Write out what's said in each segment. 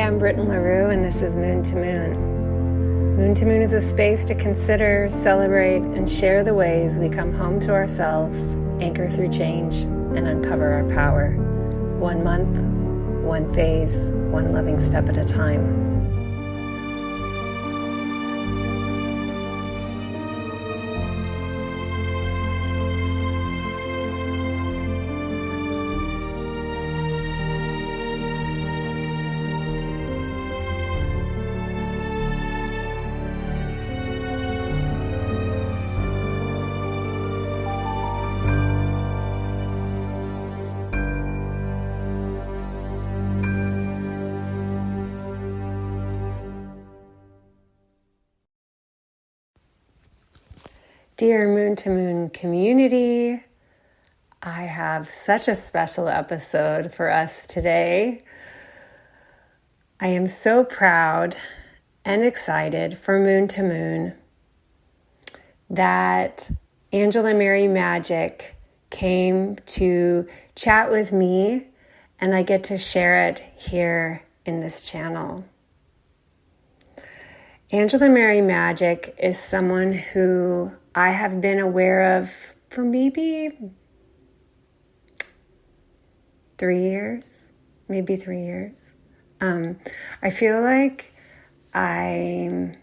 I'm Britton LaRue, and this is Moon to Moon. Moon to Moon is a space to consider, celebrate, and share the ways we come home to ourselves, anchor through change, and uncover our power. 1 month, one phase, one loving step at a time. Dear Moon to Moon community, I have such a special episode for us today. I am so proud and excited for Moon to Moon that Mary Magick came to chat with me, and I get to share it here in this channel. Mary Magick is someone who I have been aware of for maybe 3 years. I feel like I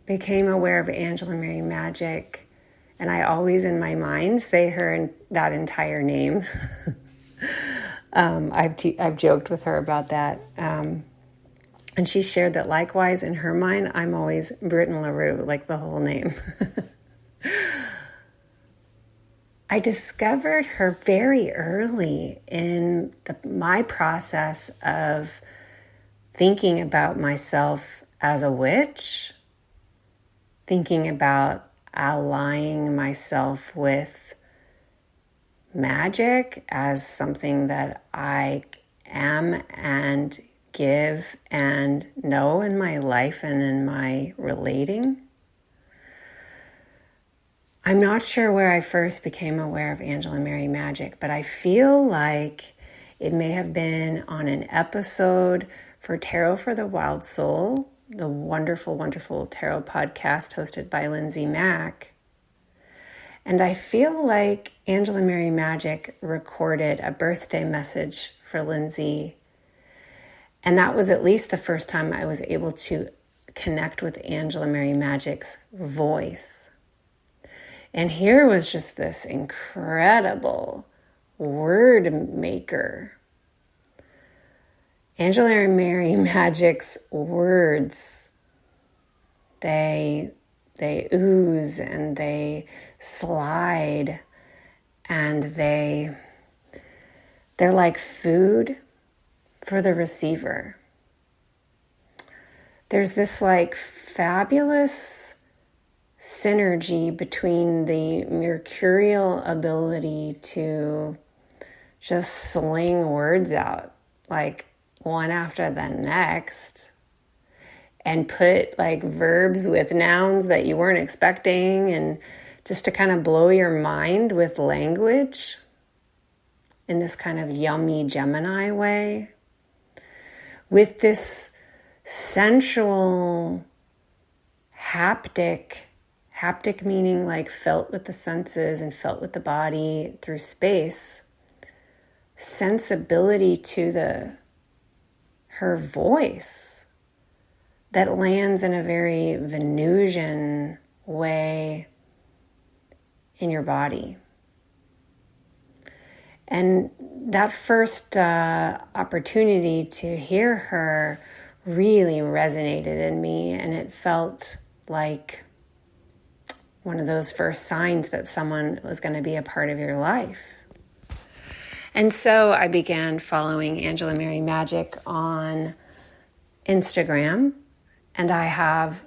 became aware of Mary Magick, and I always in my mind say that entire name. I've joked with her about that. And she shared that likewise in her mind, I'm always Britton LaRue, like the whole name. I discovered her very early in my process of thinking about myself as a witch, thinking about allying myself with magic as something that I am and give and know in my life and in my relating. I'm not sure where I first became aware of Mary Magick, but I feel like it may have been on an episode for Tarot for the Wild Soul, the wonderful, wonderful tarot podcast hosted by Lindsay Mack. And I feel like Mary Magick recorded a birthday message for Lindsay. And that was at least the first time I was able to connect with Mary Magick's voice. And here was just this incredible word maker. Mary Magick's words, they ooze and they slide, and they're like food for the receiver. There's this like fabulous synergy between the mercurial ability to just sling words out like one after the next and put like verbs with nouns that you weren't expecting, and just to kind of blow your mind with language in this kind of yummy Gemini way, with this sensual haptic meaning like felt with the senses and felt with the body through space, sensibility to her voice that lands in a very Venusian way in your body. And that first opportunity to hear her really resonated in me, and it felt like one of those first signs that someone was going to be a part of your life. And so I began following Mary Magick on Instagram, and I have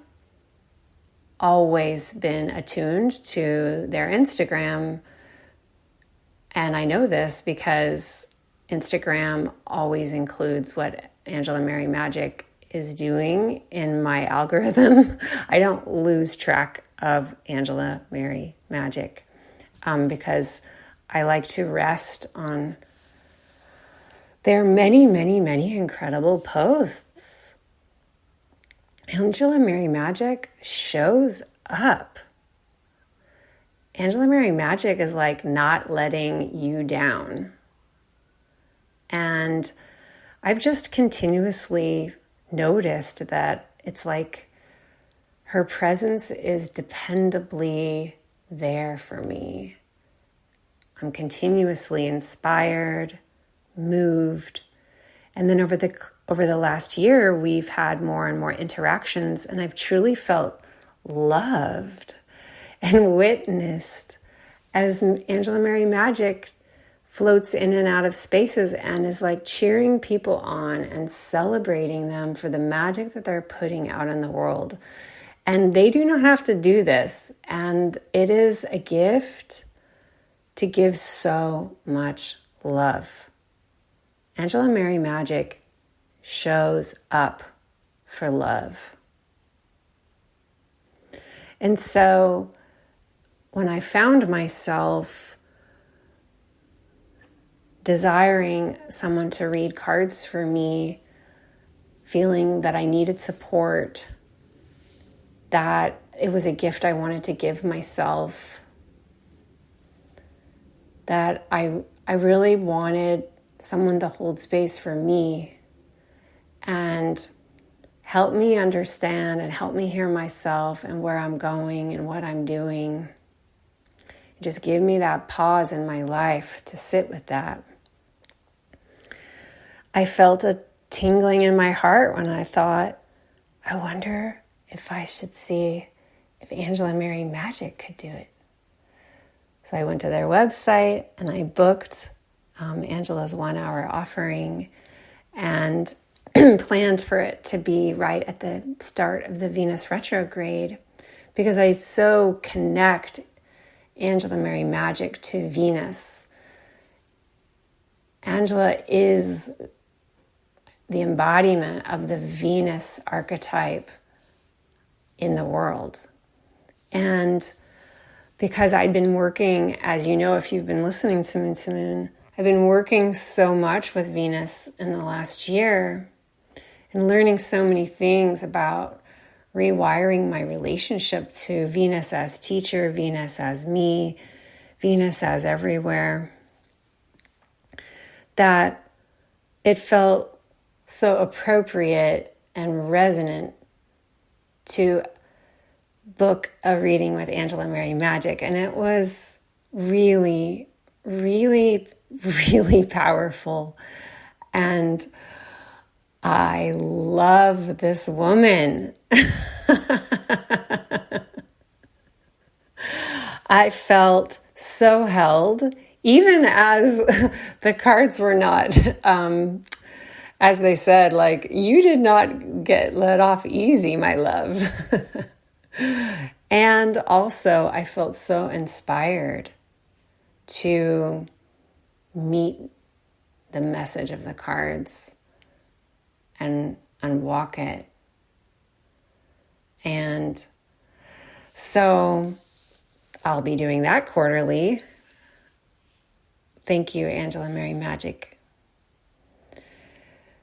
always been attuned to their Instagram. And I know this because Instagram always includes what Mary Magick is doing in my algorithm. I don't lose track of Mary Magick because I like to rest on There are many, many, many incredible posts. Angela Mary Magick shows up. Angela Mary Magick is like not letting you down. And I've just continuously noticed that it's like her presence is dependably there for me. I'm continuously inspired, moved. And then over the last year, we've had more and more interactions, and I've truly felt loved and witnessed as Angela Mary Magick floats in and out of spaces and is like cheering people on and celebrating them for the magic that they're putting out in the world. And they do not have to do this. And it is a gift to give so much love. Angela Mary Magick shows up for love. And so when I found myself desiring someone to read cards for me, feeling that I needed support, that it was a gift I wanted to give myself, that I really wanted someone to hold space for me and help me understand and help me hear myself and where I'm going and what I'm doing. Just give me that pause in my life to sit with that. I felt a tingling in my heart when I thought, I wonder if I should see if Angela Mary Magick could do it. So I went to their website and I booked Angela's 1 hour offering and planned for it to be right at the start of the Venus retrograde, because I so connect Angela Mary Magick to Venus. Angela is the embodiment of the Venus archetype in the world. And because I'd been working, as you know, if you've been listening to Moon to Moon, I've been working so much with Venus in the last year and learning so many things about rewiring my relationship to Venus as teacher, Venus as me, Venus as everywhere, that it felt so appropriate and resonant to book a reading with Angela Mary Magick. And it was really, really, really powerful. And I love this woman. I felt so held, even as the cards were not, as they said, like, you did not get let off easy, my love. And also, I felt so inspired to meet the message of the cards and unwalk it. And so I'll be doing that quarterly. Thank you, Angela Mary Magick.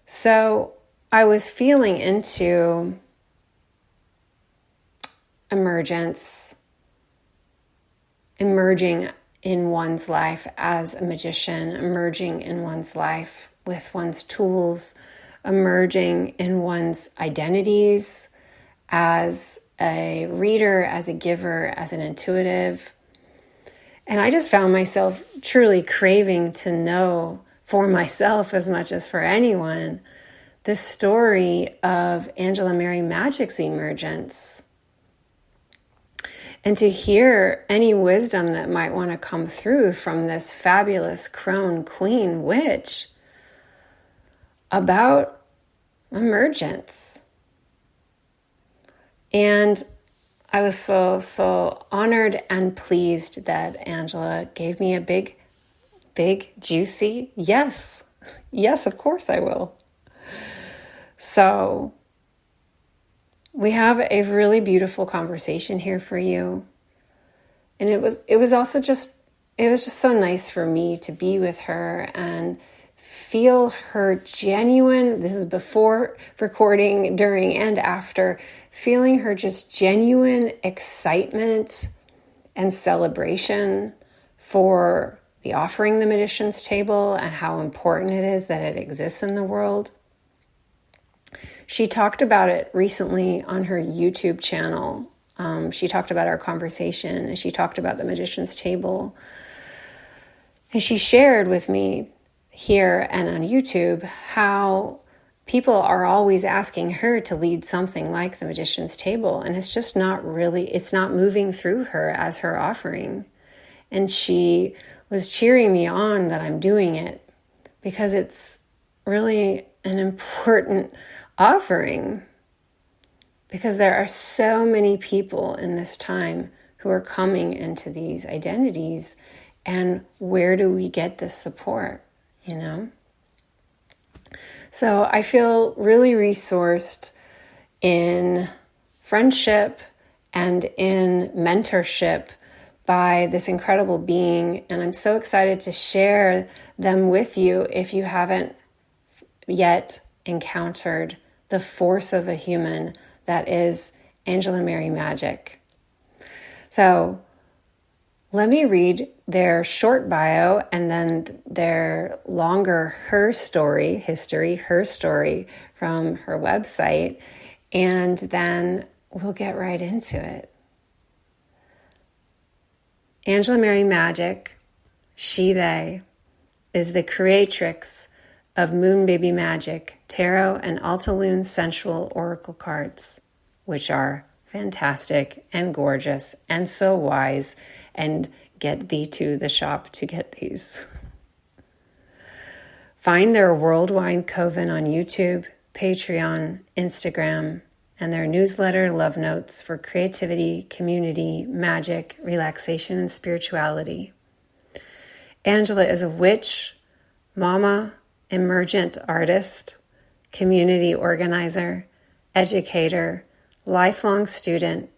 So I was feeling into emergence, emerging in one's life as a magician, emerging in one's life with one's tools, emerging in one's identities as a reader, as a giver, as an intuitive. And I just found myself truly craving to know for myself as much as for anyone the story of Angela Mary Magick's emergence, and to hear any wisdom that might want to come through from this fabulous crone queen witch about emergence. And I was so honored and pleased that Angela gave me a big, juicy yes. Yes, of course I will. So we have a really beautiful conversation here for you. And it was just so nice for me to be with her and feel her genuine, this is before recording, during, and after, feeling her just genuine excitement and celebration for the offering the magician's table and how important it is that it exists in the world. She talked about it recently on her YouTube channel. She talked about our conversation, and she talked about the magician's table. And she shared with me here and on YouTube how people are always asking her to lead something like the magician's table. And it's just not really, it's not moving through her as her offering. And she was cheering me on that I'm doing it because it's really an important offering. Because there are so many people in this time who are coming into these identities. And where do we get this support, you know? So I feel really resourced in friendship and in mentorship by this incredible being. And I'm so excited to share them with you if you haven't yet encountered the force of a human that is Angela Mary Magick. So let me read their short bio and then their longer her story from her website, and then we'll get right into it. Angela Mary Magick, she, they, is the creatrix of Moon Baby Magic, Tarot, and Altalune Sensual Oracle cards, which are fantastic and gorgeous and so wise, and get thee to the shop to get these. Find their worldwide coven on YouTube, Patreon, Instagram, and their newsletter Love Notes for creativity, community, magic, relaxation, and spirituality. Angela is a witch, mama, emergent artist, community organizer, educator, lifelong student,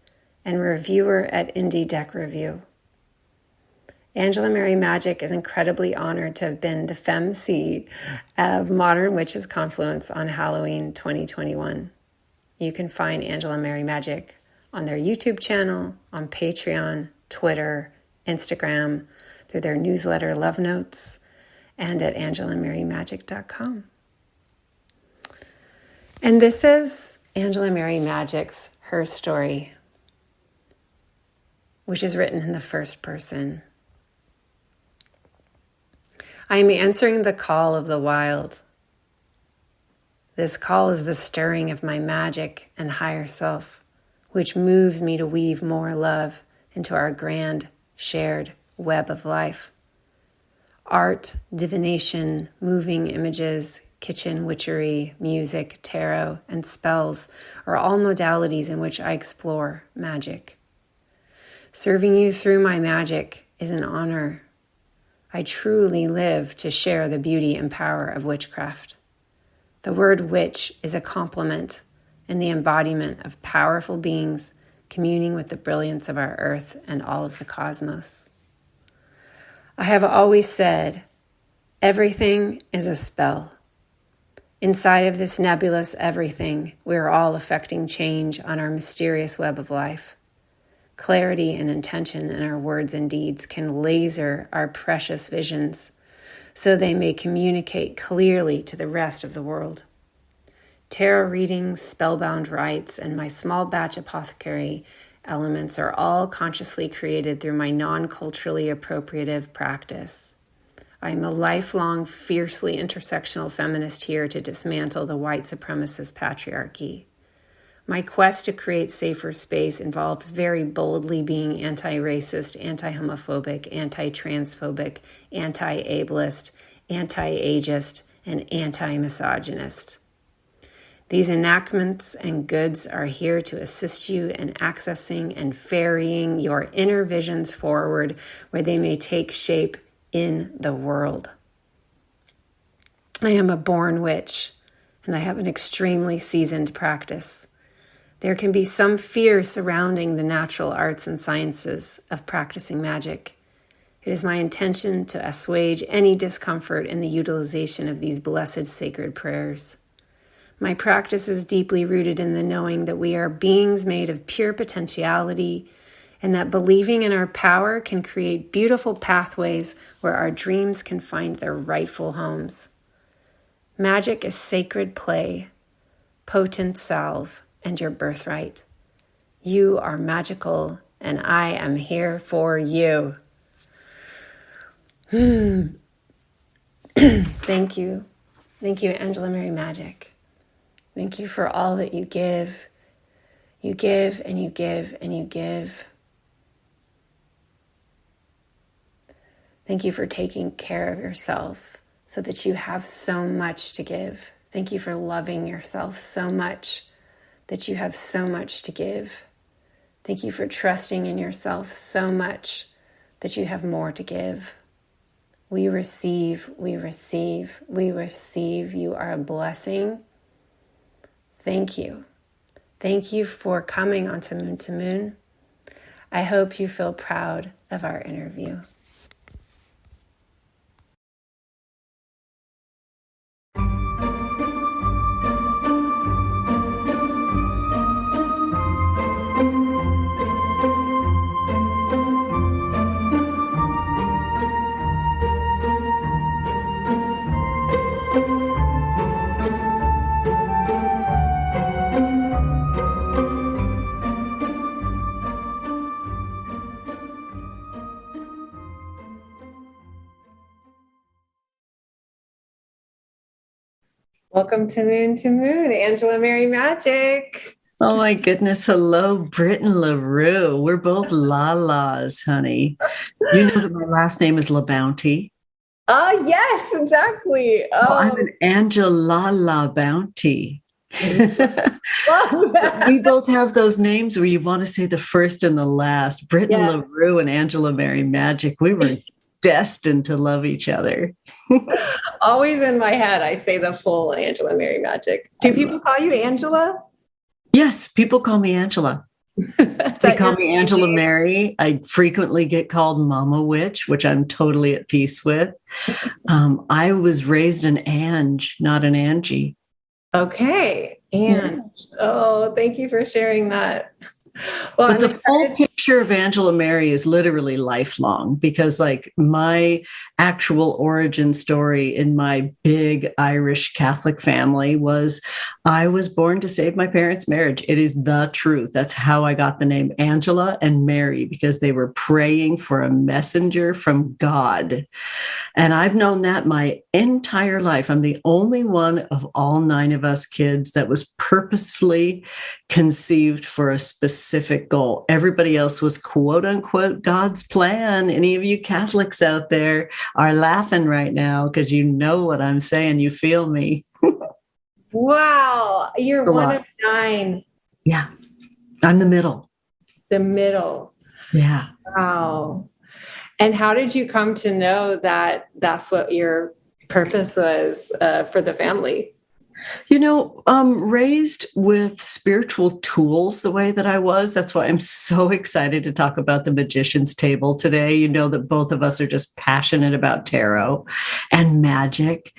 and reviewer at Indie Deck Review. Angela Mary Magick is incredibly honored to have been the femc of Modern Witches Confluence on Halloween 2021. You can find Angela Mary Magick on their YouTube channel, on Patreon, Twitter, Instagram, through their newsletter Love Notes, and at angelamarymagick.com. And this is Angela Mary Magick's Her Story, which is written in the first person. I am answering the call of the wild. This call is the stirring of my magic and higher self, which moves me to weave more love into our grand, shared web of life. Art, divination, moving images, kitchen witchery, music, tarot, and spells are all modalities in which I explore magic. Serving you through my magic is an honor. I truly live to share the beauty and power of witchcraft. The word witch is a compliment and the embodiment of powerful beings communing with the brilliance of our earth and all of the cosmos. I have always said, everything is a spell. Inside of this nebulous everything, we are all affecting change on our mysterious web of life. Clarity and intention in our words and deeds can laser our precious visions so they may communicate clearly to the rest of the world. Tarot readings, spellbound rites, and my small batch apothecary elements are all consciously created through my non-culturally appropriative practice. I am a lifelong, fiercely intersectional feminist here to dismantle the white supremacist patriarchy. My quest to create safer space involves very boldly being anti-racist, anti-homophobic, anti-transphobic, anti-ableist, anti-ageist, and anti-misogynist. These enactments and goods are here to assist you in accessing and ferrying your inner visions forward where they may take shape in the world. I am a born witch, and I have an extremely seasoned practice. There can be some fear surrounding the natural arts and sciences of practicing magic. It is my intention to assuage any discomfort in the utilization of these blessed sacred prayers. My practice is deeply rooted in the knowing that we are beings made of pure potentiality, and that believing in our power can create beautiful pathways where our dreams can find their rightful homes. Magic is sacred play, potent salve, and your birthright. You are magical, and I am here for you. Thank you. Thank you, Angela Mary Magick. Thank you for all that you give. You give and you give and you give. Thank you for taking care of yourself so that you have so much to give. Thank you for loving yourself so much that you have so much to give. Thank you for trusting in yourself so much that you have more to give. We receive, we receive, we receive. You are a blessing. Thank you. Thank you for coming onto Moon to Moon. I hope you feel proud of our interview. Welcome to Moon, Angela Mary Magick. Oh my goodness. Hello, Britt and LaRue. We're both Lalas, honey. You know that my last name is LaBounty. Yes, exactly. So I'm an Angela LaBounty. We both have those names where you want to say the first and the last. Britt and LaRue and Angela Mary Magick. We were destined to love each other. Always in my head, I say the full Angela Mary Magick. Do people call you Angela? Yes, people call me Angela. They call me Angela Mary. I frequently get called Mama Witch, which I'm totally at peace with. I was raised an Ange, not an Angie. Okay. And thank you for sharing that. Well, but the full picture of Angela Mary is literally lifelong, because like my actual origin story in my big Irish Catholic family was I was born to save my parents' marriage. It is the truth. That's how I got the name Angela and Mary, because they were praying for a messenger from God. And I've known that my entire life. I'm the only one of all 9 of us kids that was purposefully conceived for a specific goal. Everybody else was quote unquote God's plan. Any of you Catholics out there are laughing right now because you know what I'm saying. You feel me. Wow. You're one of 9. Yeah. I'm the middle. The middle. Yeah. Wow. And how did you come to know that that's what your purpose was for the family? You know, raised with spiritual tools the way that I was. That's why I'm so excited to talk about the magician's table today. You know that both of us are just passionate about tarot and magic.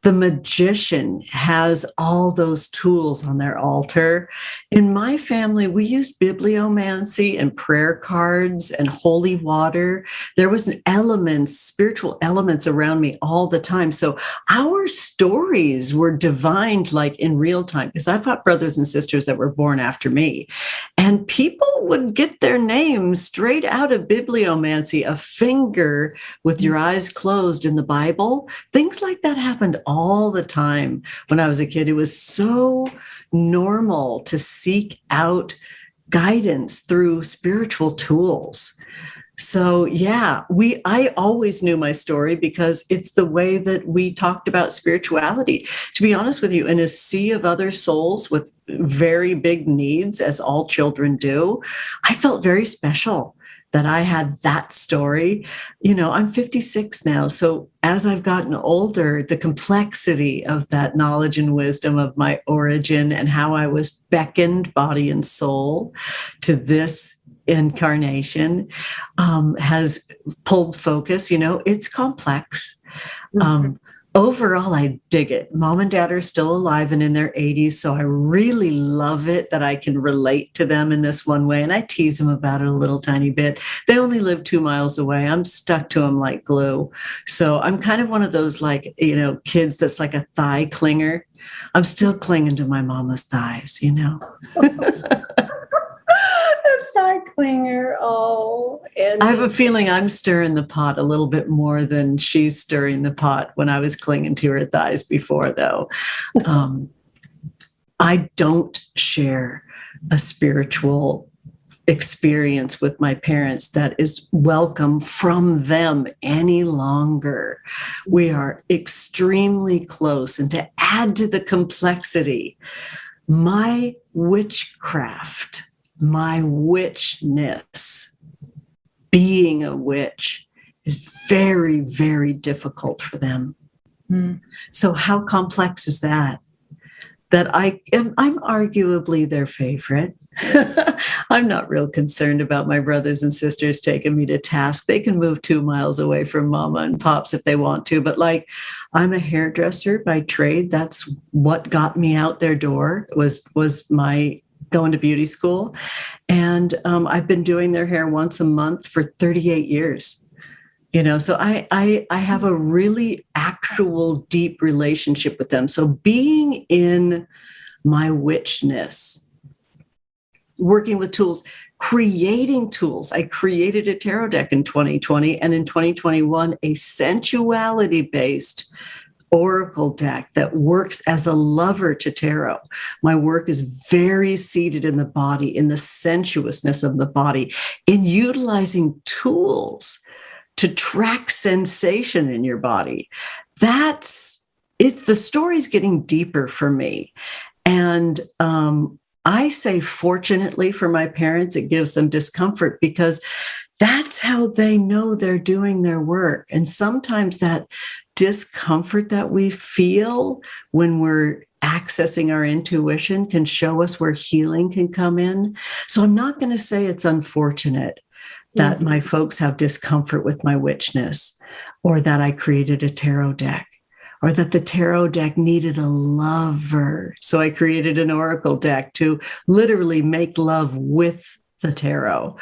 The magician has all those tools on their altar. In my family, we used bibliomancy and prayer cards and holy water. There was an elements, spiritual elements around me all the time. So our stories were divine, like in real time, because I've got brothers and sisters that were born after me, and people would get their names straight out of bibliomancy, a finger with your eyes closed in the Bible. Things like that happened all the time when I was a kid. It was so normal to seek out guidance through spiritual tools. So yeah, I always knew my story because it's the way that we talked about spirituality. To be honest with you, in a sea of other souls with very big needs, as all children do, I felt very special that I had that story. You know, I'm 56 now. So as I've gotten older, the complexity of that knowledge and wisdom of my origin and how I was beckoned body and soul to this incarnation has pulled focus. It's complex. Overall, I dig it. Mom and dad are still alive and in their 80s, so I really love it that I can relate to them in this one way. And I tease them about it a little tiny bit. They only live 2 miles away. I'm stuck to them like glue. So I'm kind of one of those kids that's like a thigh clinger. I'm still clinging to my mama's thighs. Thigh clinger. Oh, and I have a feeling I'm stirring the pot a little bit more than she's stirring the pot when I was clinging to her thighs before, though. I don't share a spiritual experience with my parents that is welcome from them any longer. We are extremely close. And to add to the complexity, my witchcraft, my witchness, being a witch is very, very difficult for them. So how complex is that? That I'm arguably their favorite. I'm not real concerned about my brothers and sisters taking me to task. They can move 2 miles away from mama and pops if they want to. But I'm a hairdresser by trade. That's what got me out their door was my going to beauty school. And I've been doing their hair once a month for 38 years. So I have a really actual deep relationship with them. So being in my witchness, working with tools, creating tools. I created a tarot deck in 2020 and in 2021, a sensuality-based oracle deck that works as a lover to tarot. My work is very seated in the body, in the sensuousness of the body, in utilizing tools to track sensation in your body. The story's getting deeper for me. And I say, fortunately for my parents, it gives them discomfort because that's how they know they're doing their work. And sometimes that discomfort that we feel when we're accessing our intuition can show us where healing can come in. So I'm not going to say it's unfortunate that my folks have discomfort with my witchness, or that I created a tarot deck, or that the tarot deck needed a lover. So I created an oracle deck to literally make love with the tarot.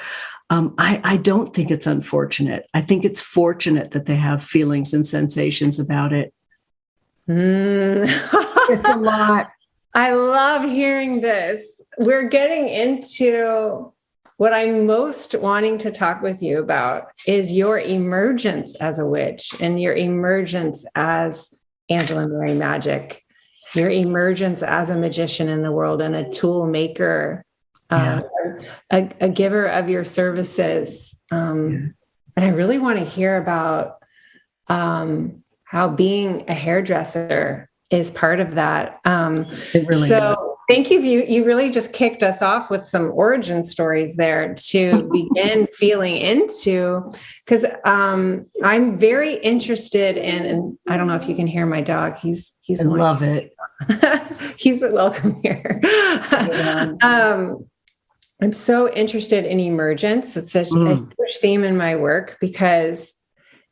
I don't think it's unfortunate. I think it's fortunate that they have feelings and sensations about it. It's a lot. I love hearing this. We're getting into what I'm most wanting to talk with you about is your emergence as a witch and your emergence as Angela Mary Magick, your emergence as a magician in the world and a tool maker, a giver of your services. And I really want to hear about how being a hairdresser is part of that. It really is. Thank you. You really just kicked us off with some origin stories there to begin feeling into, because I'm very interested in, and I don't know if you can hear my dog. He's I love it. He's welcome here. I'm so interested in emergence. It's such a huge theme in my work because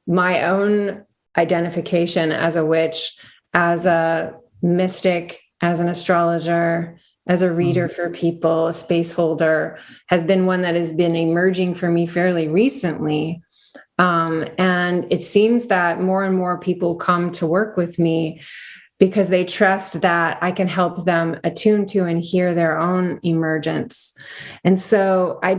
my own identification as a witch, as a mystic, as an astrologer, as a reader for people, a space holder, has been one that has been emerging for me fairly recently. And it seems that more and more people come to work with me because they trust that I can help them attune to and hear their own emergence. And so I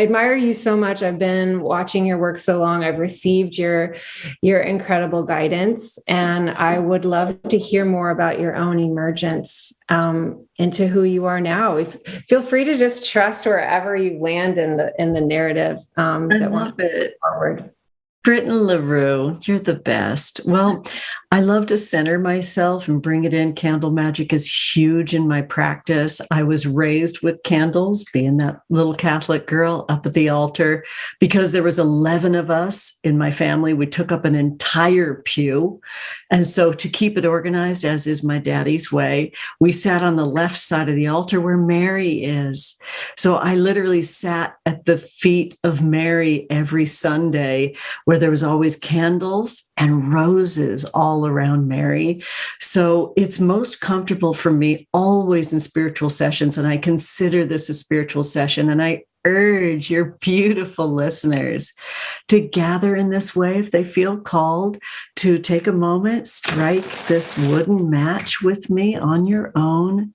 admire you so much. I've been watching your work so long. I've received your incredible guidance, and I would love to hear more about your own emergence into who you are now. Feel free to just trust wherever you land in the narrative. I love it. Forward. Britton LaRue, you're the best. Well, I love to center myself and bring it in. Candle magic is huge in my practice. I was raised with candles, being that little Catholic girl up at the altar. Because there was 11 of us in my family, we took up an entire pew. And so to keep it organized, as is my daddy's way, we sat on the left side of the altar where Mary is. So I literally sat at the feet of Mary every Sunday, where there was always candles and roses all around Mary. So it's most comfortable for me always in spiritual sessions. And I consider this a spiritual session. And I urge your beautiful listeners to gather in this way if they feel called, to take a moment, strike this wooden match with me on your own,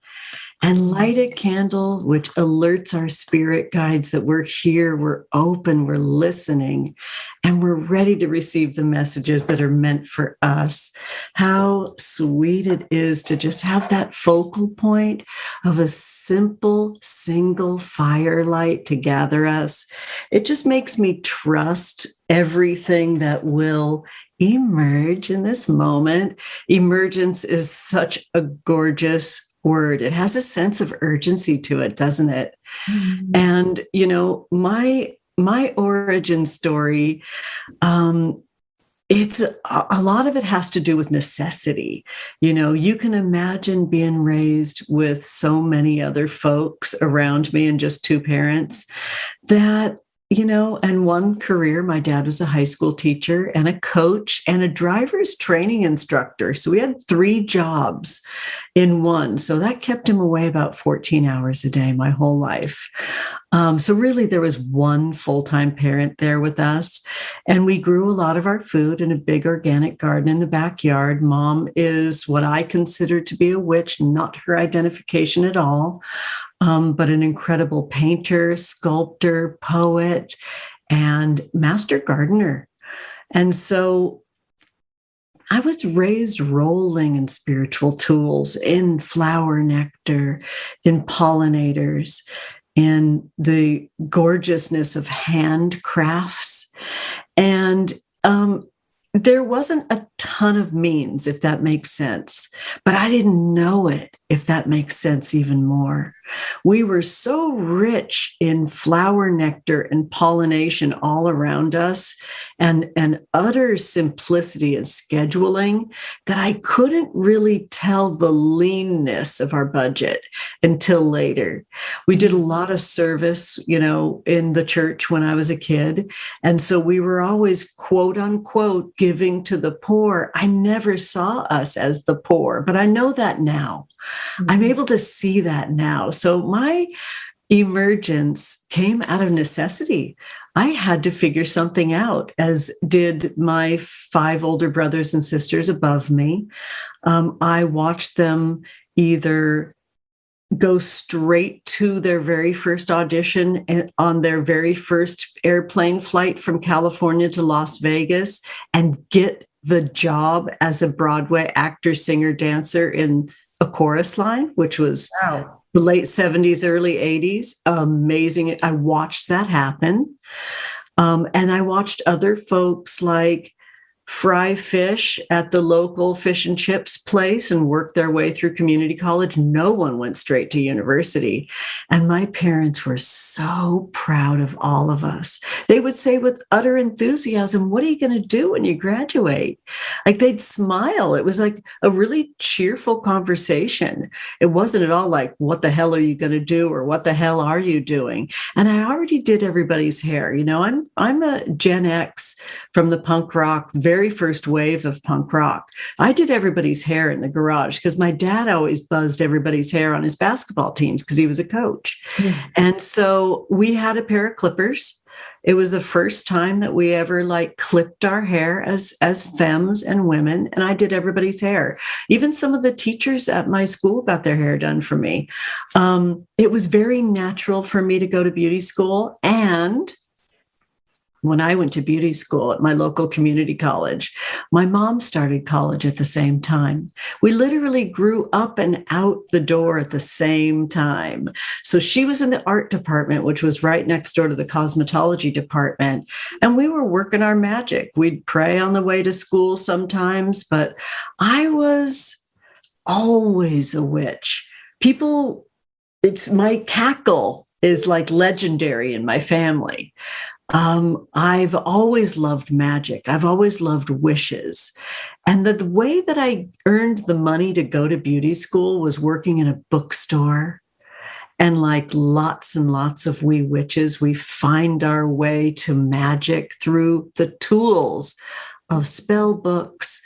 and light a candle which alerts our spirit guides that we're here, we're open, we're listening, and we're ready to receive the messages that are meant for us. How sweet it is to just have that focal point of a simple single firelight to gather us. It just makes me trust everything that will emerge in this moment. Emergence is such a gorgeous word. It has a sense of urgency to it, doesn't it? Mm-hmm. And, you know, my origin story, it's a lot of it has to do with necessity. You know, you can imagine being raised with so many other folks around me and just two parents that, you know, and one career, my dad was a high school teacher and a coach and a driver's training instructor. So we had 3 jobs in one. So that kept him away about 14 hours a day, my whole life. So really there was one full-time parent there with us, and we grew a lot of our food in a big organic garden in the backyard. Mom is what I consider to be a witch, not her identification at all. But an incredible painter, sculptor, poet, and master gardener. And so I was raised rolling in spiritual tools, in flower nectar, in pollinators, in the gorgeousness of handcrafts. And there wasn't a ton of means, if that makes sense, but I didn't know it, if that makes sense even more. We were so rich in flower nectar and pollination all around us, and utter simplicity and scheduling, that I couldn't really tell the leanness of our budget until later. We did a lot of service, you know, in the church when I was a kid. And so we were always, quote unquote, giving to the poor. I never saw us as the poor, but I know that now. Mm-hmm. I'm able to see that now. So my emergence came out of necessity. I had to figure something out, as did my 5 older brothers and sisters above me. I watched them either go straight to their very first audition on their very first airplane flight from California to Las Vegas and get the job as a Broadway actor, singer, dancer in a chorus line, which was the late 70s, early 80s. Amazing. I watched that happen. And I watched other folks like fry fish at the local fish and chips place and work their way through community college. No one went straight to university. And my parents were so proud of all of us. They would say with utter enthusiasm, "What are you going to do when you graduate?" Like, they'd smile. It was like a really cheerful conversation. It wasn't at all like, "What the hell are you going to do?" or "What the hell are you doing?" And I already did everybody's hair. You know, I'm a Gen X from the punk rock, very first wave of punk rock. I did everybody's hair in the garage because my dad always buzzed everybody's hair on his basketball teams because he was a coach. Mm. And so we had a pair of clippers. It was the first time that we ever like clipped our hair as femmes and women. And I did everybody's hair. Even some of the teachers at my school got their hair done for me. It was very natural for me to go to beauty school, and when I went to beauty school at my local community college. My mom started college at the same time. We literally grew up and out the door at the same time. So she was in the art department, which was right next door to the cosmetology department. And we were working our magic. We'd pray on the way to school sometimes, but I was always a witch. My cackle is like legendary in my family. I've always loved magic. I've always loved wishes. And the way that I earned the money to go to beauty school was working in a bookstore. And like lots and lots of we witches, we find our way to magic through the tools of spell books,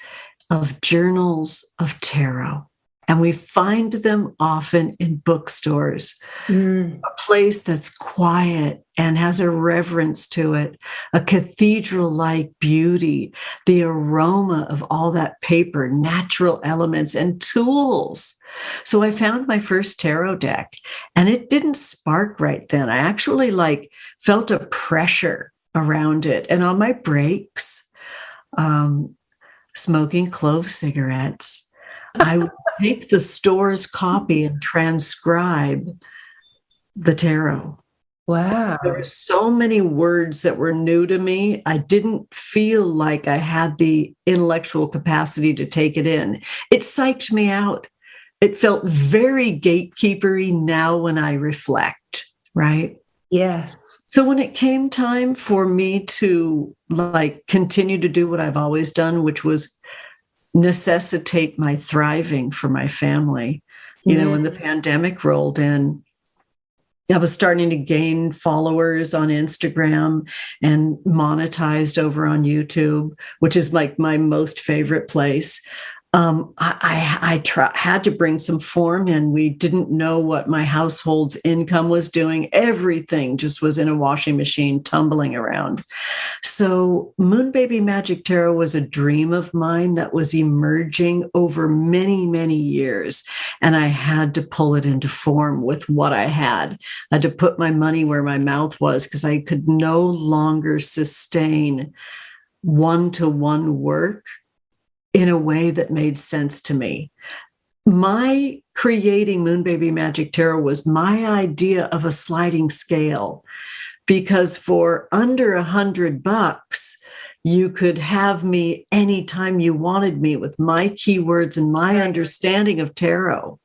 of journals, of tarot. And we find them often in bookstores, a place that's quiet and has a reverence to it, a cathedral-like beauty, the aroma of all that paper, natural elements, and tools. So I found my first tarot deck, and it didn't spark right then. I actually felt a pressure around it. And on my breaks, smoking clove cigarettes, I would take the store's copy and transcribe the tarot. Wow. There were so many words that were new to me. I didn't feel like I had the intellectual capacity to take it in. It psyched me out. It felt very gatekeepery now when I reflect, right? Yes. So when it came time for me to continue to do what I've always done, which was necessitate my thriving for my family. When the pandemic rolled in, I was starting to gain followers on Instagram and monetized over on YouTube, which is like my most favorite place. I had to bring some form in. We didn't know what my household's income was doing. Everything just was in a washing machine tumbling around. So Moon Baby Magic Tarot was a dream of mine that was emerging over many, many years. And I had to pull it into form with what I had. I had to put my money where my mouth was because I could no longer sustain one-to-one work in a way that made sense to me. My creating Moon Baby Magic Tarot was my idea of a sliding scale, because for under $100, you could have me anytime you wanted me with my keywords and my understanding of tarot.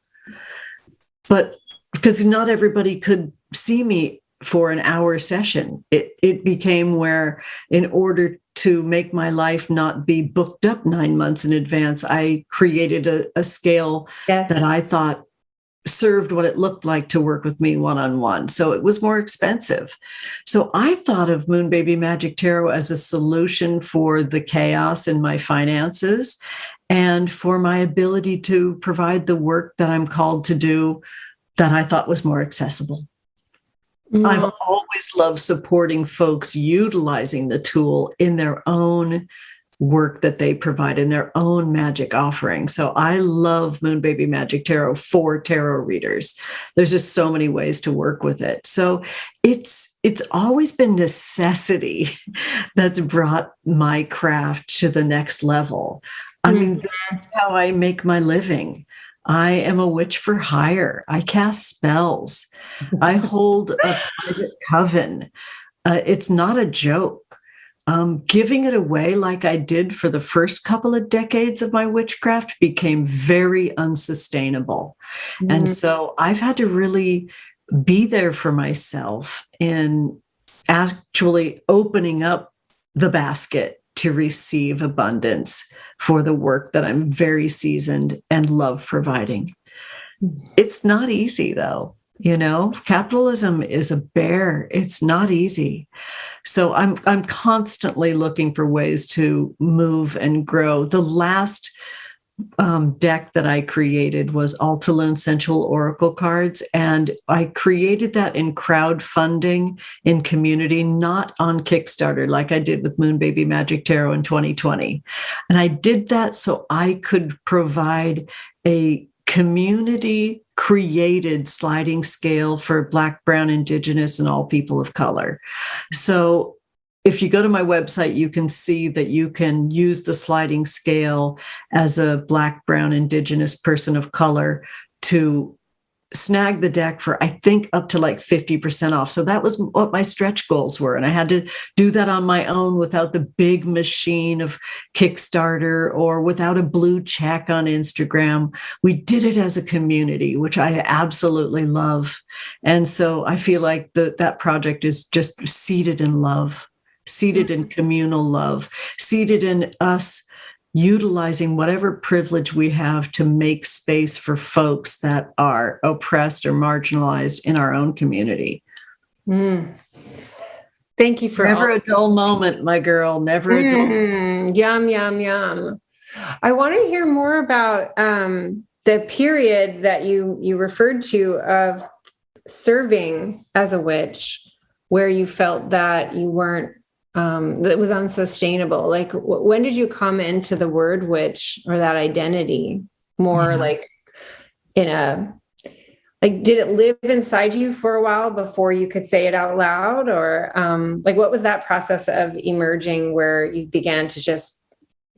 But because not everybody could see me for an hour session, it became where, in order to make my life not be booked up 9 months in advance, I created a scale that I thought served what it looked like to work with me one-on-one. So it was more expensive. So I thought of Moon Baby Magic Tarot as a solution for the chaos in my finances and for my ability to provide the work that I'm called to do that I thought was more accessible. I've always loved supporting folks utilizing the tool in their own work that they provide, in their own magic offering. So I love Moon Baby Magic Tarot for tarot readers. There's just so many ways to work with it. So it's always been necessity that's brought my craft to the next level. I mean, this is how I make my living. I am a witch for hire. I cast spells. I hold a private coven. It's not a joke. Giving it away like I did for the first couple of decades of my witchcraft became very unsustainable. And so I've had to really be there for myself in actually opening up the basket to receive abundance for the work that I'm very seasoned and love providing. It's not easy, though. Capitalism is a bear. It's not easy. So I'm constantly looking for ways to move and grow. The last deck that I created was Altalune Sensual Oracle cards, and I created that in crowdfunding in community, not on Kickstarter like I did with Moon Baby Magic Tarot in 2020. And I did that so I could provide a community created sliding scale for Black, Brown, Indigenous, and all people of color. So if you go to my website, you can see that you can use the sliding scale as a Black, Brown, Indigenous person of color to snag the deck for, I think, up to like 50% off. So that was what my stretch goals were. And I had to do that on my own without the big machine of Kickstarter or without a blue check on Instagram. We did it as a community, which I absolutely love. And so I feel like that project is just seated in love, seated in communal love, seated in us utilizing whatever privilege we have to make space for folks that are oppressed or marginalized in our own community. Thank you for never a dull moment, my girl. Never a dull. Yum, yum, yum. I want to hear more about the period that you referred to of serving as a witch, where you felt that you weren't, that was unsustainable. Like, when did you come into the word witch or that identity more like in a, like, did it live inside you for a while before you could say it out loud? Or like, what was that process of emerging where you began to just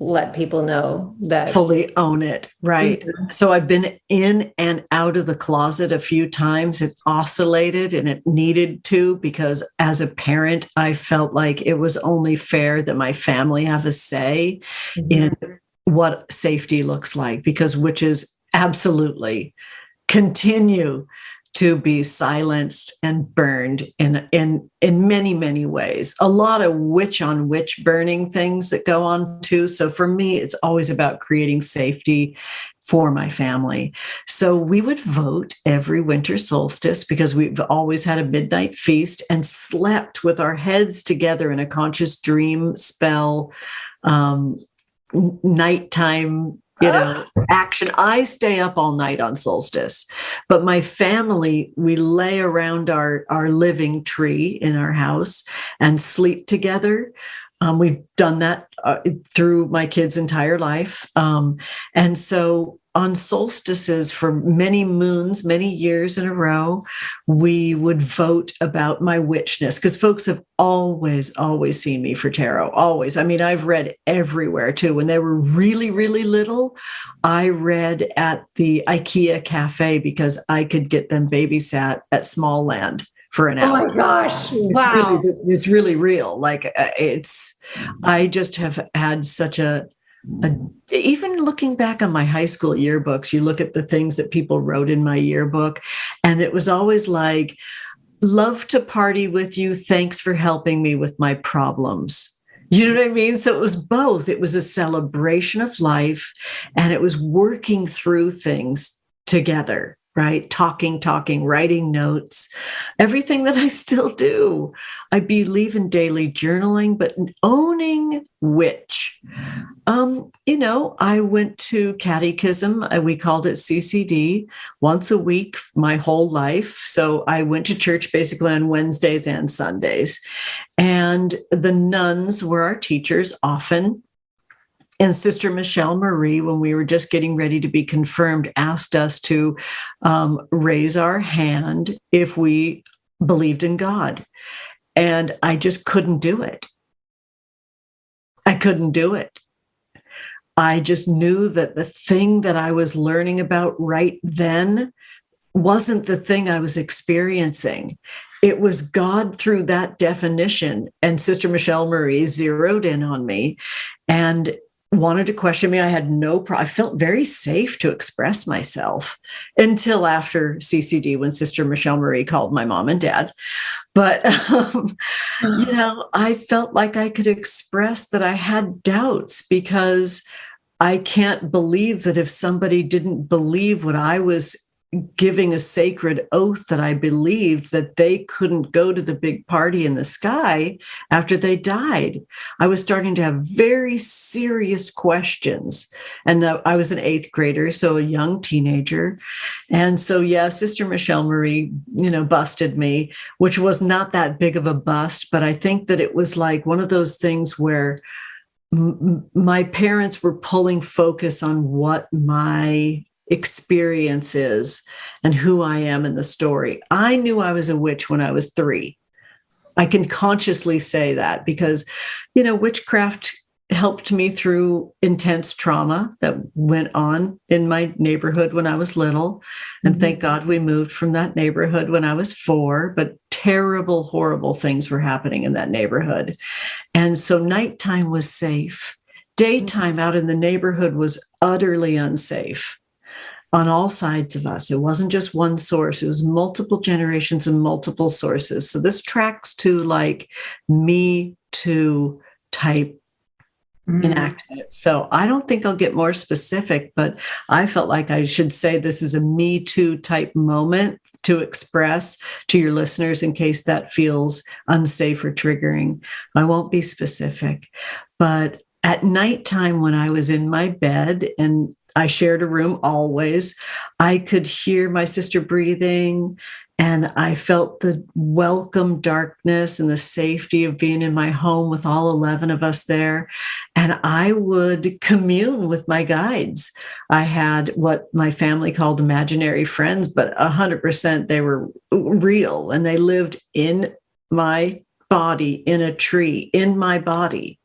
let people know that? Fully own it. Right. Mm-hmm. So I've been in and out of the closet a few times. It oscillated and it needed to, because as a parent, I felt like it was only fair that my family have a say in what safety looks like, because witches absolutely continue to be silenced and burned in many, many ways. A lot of witch on witch burning things that go on too. So for me, it's always about creating safety for my family. So we would vote every winter solstice, because we've always had a midnight feast and slept with our heads together in a conscious dream spell, nighttime, action. I stay up all night on solstice, but my family, we lay around our living tree in our house and sleep together. We've done that through my kids' entire life. And so on solstices for many moons, many years in a row, we would vote about my witchness, because folks have always seen me for tarot. Always. I mean, I've read everywhere too. When they were really, really little, I read at the IKEA cafe because I could get them babysat at Small Land for an hour. Oh my gosh. Wow. It's really real. Like I just have had such even looking back on my high school yearbooks, you look at the things that people wrote in my yearbook, and it was always like, love to party with you. Thanks for helping me with my problems. You know what I mean? So it was both. It was a celebration of life, and it was working through things together. Right? Talking, writing notes, everything that I still do. I believe in daily journaling, but owning witch. I went to catechism. We called it CCD once a week, my whole life. So I went to church basically on Wednesdays and Sundays. And the nuns were our teachers often. And Sister Michelle Marie, when we were just getting ready to be confirmed, asked us to raise our hand if we believed in God. And I just couldn't do it. I couldn't do it. I just knew that the thing that I was learning about right then wasn't the thing I was experiencing. It was God through that definition. And Sister Michelle Marie zeroed in on me and wanted to question me. I had no problem. I felt very safe to express myself until after CCD, when Sister Michelle Marie called my mom and dad. But, I felt like I could express that I had doubts, because I can't believe that if somebody didn't believe what I was giving a sacred oath that I believed, that they couldn't go to the big party in the sky after they died. I was starting to have very serious questions. And I was an 8th grader, so a young teenager. And so, Sister Michelle Marie, busted me, which was not that big of a bust, but I think that it was like one of those things where my parents were pulling focus on what my experiences and who I am in the story. I knew I was a witch when I was 3. I can consciously say that because, witchcraft helped me through intense trauma that went on in my neighborhood when I was little. And thank God we moved from that neighborhood when I was 4, but terrible, horrible things were happening in that neighborhood. And so nighttime was safe. Daytime out in the neighborhood was utterly unsafe on all sides of us. It wasn't just one source, it was multiple generations and multiple sources. So this tracks to like Me Too type enactment. So I don't think I'll get more specific, but I felt like I should say this is a Me Too type moment to express to your listeners in case that feels unsafe or triggering. I won't be specific, but at nighttime when I was in my bed and I shared a room always, I could hear my sister breathing, and I felt the welcome darkness and the safety of being in my home with all 11 of us there. And I would commune with my guides. I had what my family called imaginary friends, but 100% they were real, and they lived in my body, in a tree, in my body.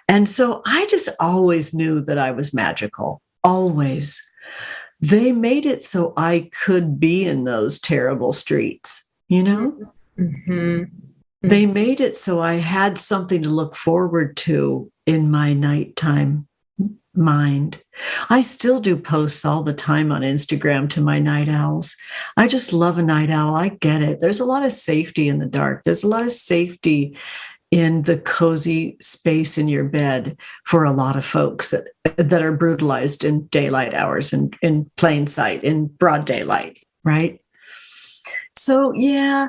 And so I just always knew that I was magical, always. They made it so I could be in those terrible streets, They made it so I had something to look forward to in my nighttime mind. I still do posts all the time on Instagram to my night owls. I just love a night owl. I get it. There's a lot of safety in the dark. There's a lot of safety in the cozy space in your bed for a lot of folks that are brutalized in daylight hours and in plain sight, in broad daylight, right? So, yeah,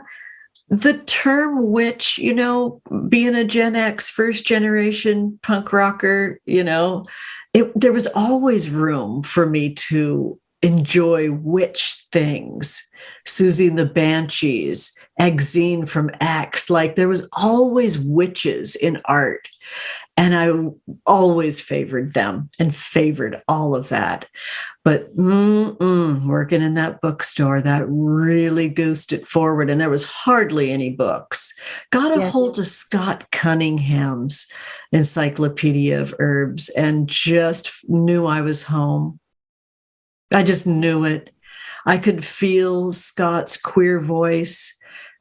the term witch, being a Gen X, first generation punk rocker, there was always room for me to enjoy witch things. Susie and the Banshees, Exene from X. Like there was always witches in art. And I always favored them and favored all of that. But working in that bookstore, that really goosed it forward. And there was hardly any books. Got a hold of Scott Cunningham's Encyclopedia of Herbs and just knew I was home. I just knew it. I could feel Scott's queer voice.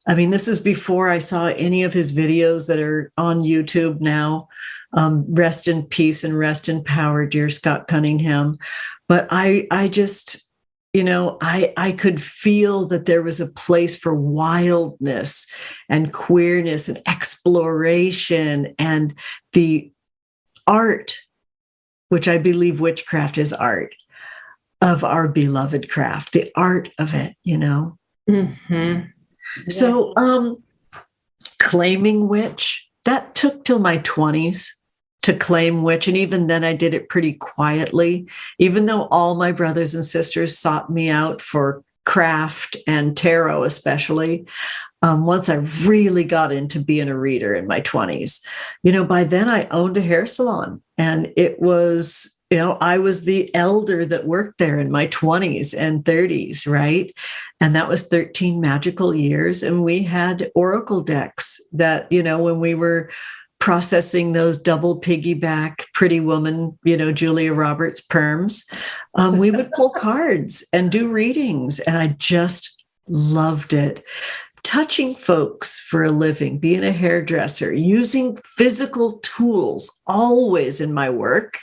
I mean, this is before I saw any of his videos that are on YouTube now. Rest in peace and rest in power, dear Scott Cunningham. But I just, I could feel that there was a place for wildness and queerness and exploration and the art, which I believe witchcraft is art, of our beloved craft, the art of it, So claiming witch, that took till my 20s to claim witch. And even then I did it pretty quietly, even though all my brothers and sisters sought me out for craft and tarot, especially. Once I really got into being a reader in my 20s, by then I owned a hair salon, and it was, I was the elder that worked there in my 20s and 30s, right? And that was 13 magical years. And we had oracle decks that, when we were processing those double piggyback Pretty Woman, Julia Roberts perms, we would pull cards and do readings. And I just loved it. Touching folks for a living, being a hairdresser, using physical tools always in my work.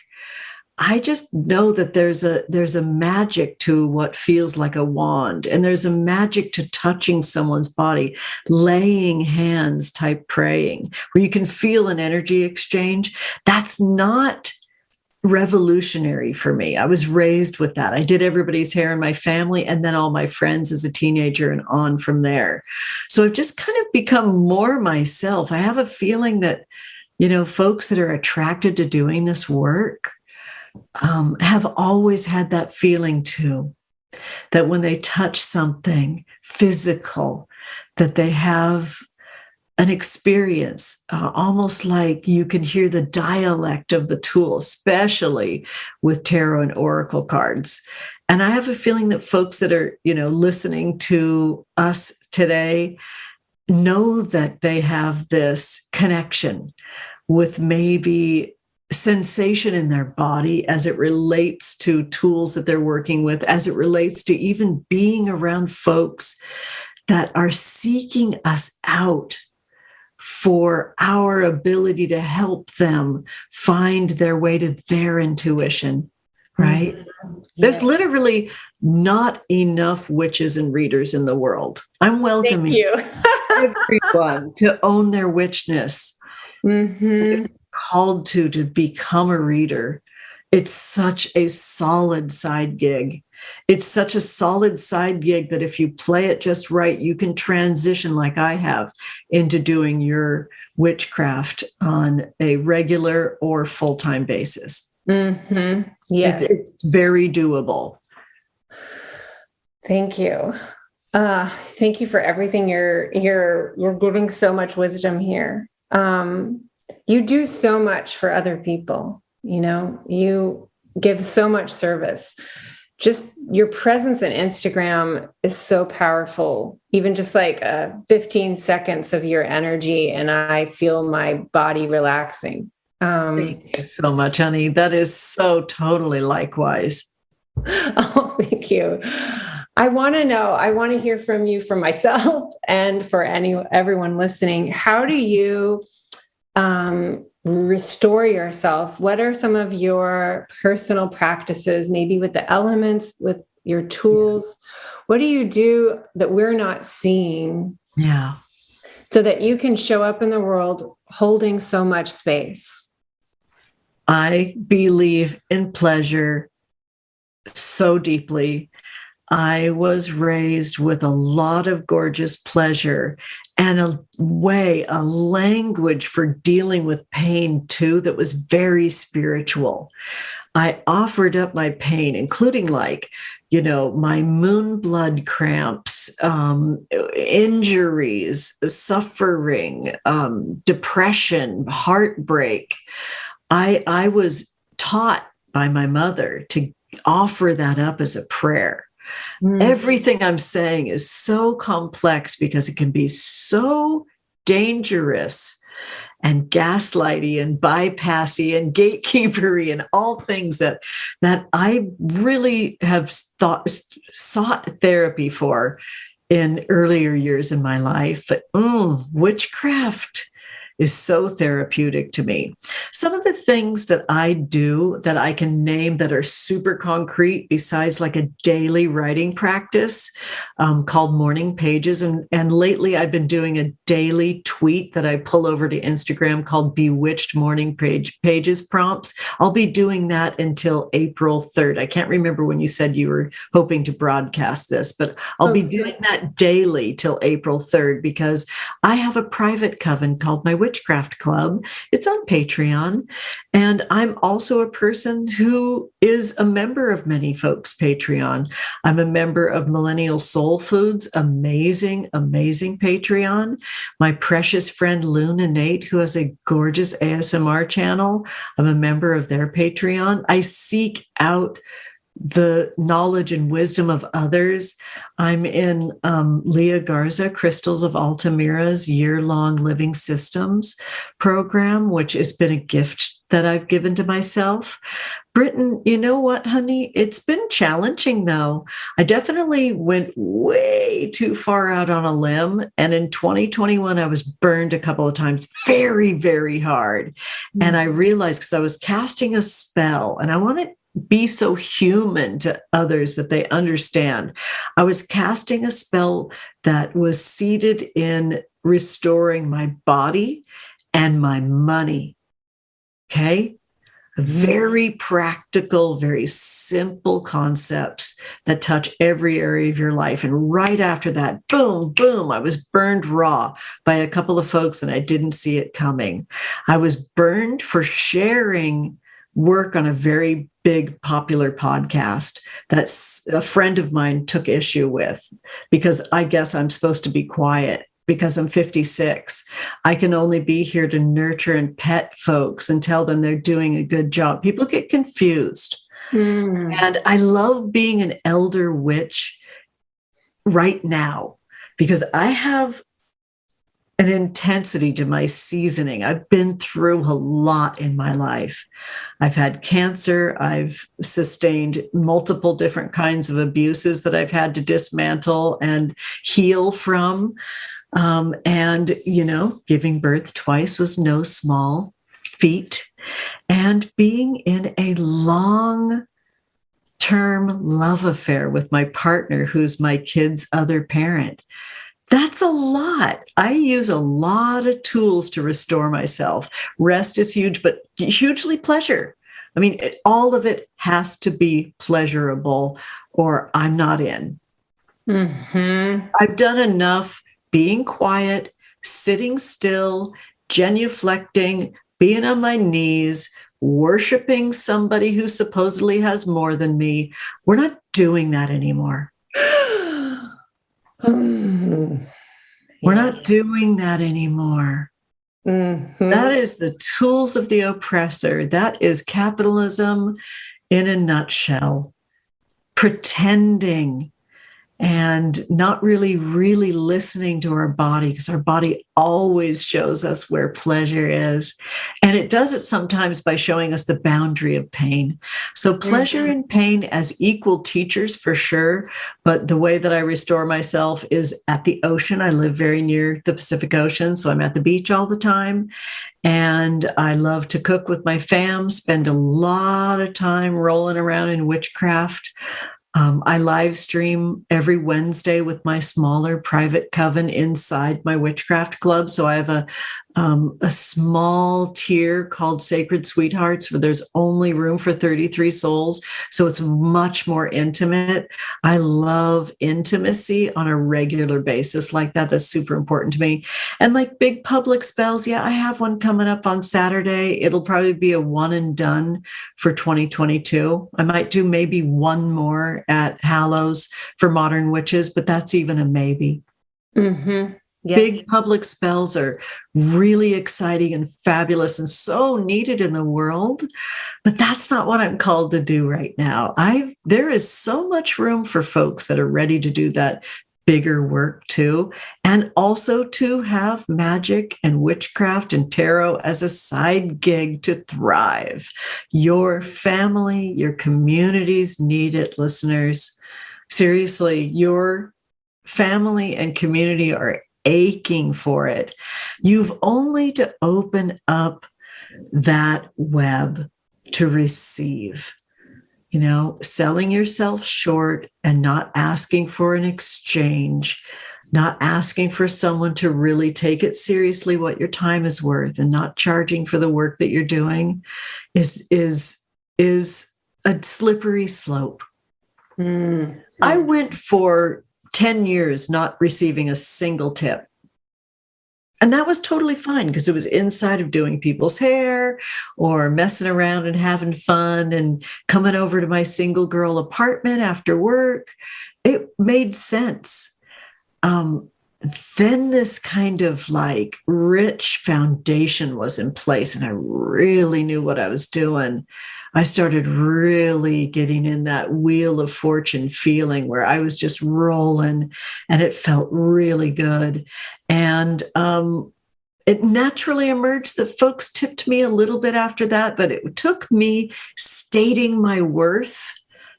I just know that there's a magic to what feels like a wand, and there's a magic to touching someone's body, laying hands type praying, where you can feel an energy exchange. That's not revolutionary for me. I was raised with that. I did everybody's hair in my family and then all my friends as a teenager and on from there. So I've just kind of become more myself. I have a feeling that, folks that are attracted to doing this work have always had that feeling too, that when they touch something physical, that they have an experience, almost like you can hear the dialect of the tool, especially with tarot and oracle cards. And I have a feeling that folks that are, listening to us today, know that they have this connection with maybe sensation in their body as it relates to tools that they're working with, as it relates to even being around folks that are seeking us out for our ability to help them find their way to their intuition, right? Mm-hmm. There's literally not enough witches and readers in the world. I'm welcoming everyone to own their witchness. Mm-hmm. Called to become a reader. It's such a solid side gig. It's such a solid side gig that if you play it just right, you can transition like I have into doing your witchcraft on a regular or full-time basis. Mm-hmm. Yes. It's very doable. Thank you. Thank you for everything. You're giving so much wisdom here. You do so much for other people. You give so much service. Just your presence on Instagram is so powerful. Even just like 15 seconds of your energy, and I feel my body relaxing. Thank you so much, honey. That is so totally likewise. Oh, thank you. I want to hear from you, for myself and for everyone listening. How do you restore yourself? What are some of your personal practices, maybe with the elements, with your tools? What do you do that we're not seeing? Yeah. So that you can show up in the world holding so much space. I believe in pleasure so deeply. I was raised with a lot of gorgeous pleasure and a language for dealing with pain too, that was very spiritual. I offered up my pain, including my moon blood cramps, injuries, suffering, depression, heartbreak. I was taught by my mother to offer that up as a prayer. Everything I'm saying is so complex because it can be so dangerous and gaslighty and bypassy and gatekeepery and all things that I really have sought therapy for in earlier years in my life. But witchcraft is so therapeutic to me. Some of the things that I do that I can name that are super concrete, besides like a daily writing practice called morning pages. And lately I've been doing a daily tweet that I pull over to Instagram called Bewitched Morning Pages Prompts. I'll be doing that until April 3rd. I can't remember when you said you were hoping to broadcast this, but I'll be doing that daily till April 3rd because I have a private coven called my Witchcraft Club. It's on Patreon. And I'm also a person who is a member of many folks' Patreon. I'm a member of Millennial Soul Food's amazing, amazing Patreon. My precious friend Luna Nate, who has a gorgeous ASMR channel, I'm a member of their Patreon. I seek out the knowledge and wisdom of others. I'm in Leah Garza, Crystals of Altamira's year-long Living Systems program, which has been a gift that I've given to myself. Britton, you know what, honey? It's been challenging, though. I definitely went way too far out on a limb. And in 2021, I was burned a couple of times very, very hard. Mm-hmm. And I realized because I was casting a spell and I wanted be so human to others that they understand. I was casting a spell that was seated in restoring my body and my money. Okay? Very practical, very simple concepts that touch every area of your life. And right after that, boom, boom, I was burned raw by a couple of folks and I didn't see it coming. I was burned for sharing work on a very big popular podcast that a friend of mine took issue with because I guess I'm supposed to be quiet because I'm 56. I can only be here to nurture and pet folks and tell them they're doing a good job. People get confused. And I love being an elder witch right now because I have an intensity to my seasoning. I've been through a lot in my life. I've had cancer. I've sustained multiple different kinds of abuses that I've had to dismantle and heal from. And, giving birth twice was no small feat. And being in a long term love affair with my partner, who's my kid's other parent. That's a lot. I use a lot of tools to restore myself. Rest is huge, but hugely pleasure. I mean, all of it has to be pleasurable or I'm not in. Mm-hmm. I've done enough being quiet, sitting still, genuflecting, being on my knees, worshiping somebody who supposedly has more than me. We're not doing that anymore. Mm-hmm. We're not doing that anymore. Mm-hmm. That is the tools of the oppressor. That is capitalism in a nutshell. Pretending and not really listening to our body, because our body always shows us where pleasure is. And it does it sometimes by showing us the boundary of pain. So pleasure and pain as equal teachers for sure. But the way that I restore myself is at the ocean. I live very near the Pacific Ocean, so I'm at the beach all the time. And I love to cook with my fam, spend a lot of time rolling around in witchcraft. I live stream every Wednesday with my smaller private coven inside my witchcraft club. So I have a small tier called Sacred Sweethearts, where there's only room for 33 souls. So it's much more intimate. I love intimacy on a regular basis like that. That's super important to me. And like big public spells, yeah, I have one coming up on Saturday. It'll probably be a one and done for 2022. I might do maybe one more at Hallows for Modern Witches, but that's even a maybe. Mm-hmm. Yes. Big public spells are really exciting and fabulous and so needed in the world, but that's not what I'm called to do right now. There is so much room for folks that are ready to do that bigger work too, and also to have magic and witchcraft and tarot as a side gig to thrive. Your family, your communities need it, listeners. Seriously, your family and community are aching for it. You've only to open up that web to receive. Selling yourself short and not asking for an exchange, not asking for someone to really take it seriously what your time is worth, and not charging for the work that you're doing is a slippery slope. Mm-hmm. I went for 10 years not receiving a single tip. And that was totally fine because it was inside of doing people's hair or messing around and having fun and coming over to my single girl apartment after work. It made sense. Then this kind of like rich foundation was in place and I really knew what I was doing. I started really getting in that wheel of fortune feeling where I was just rolling and it felt really good. And it naturally emerged that folks tipped me a little bit after that, but it took me stating my worth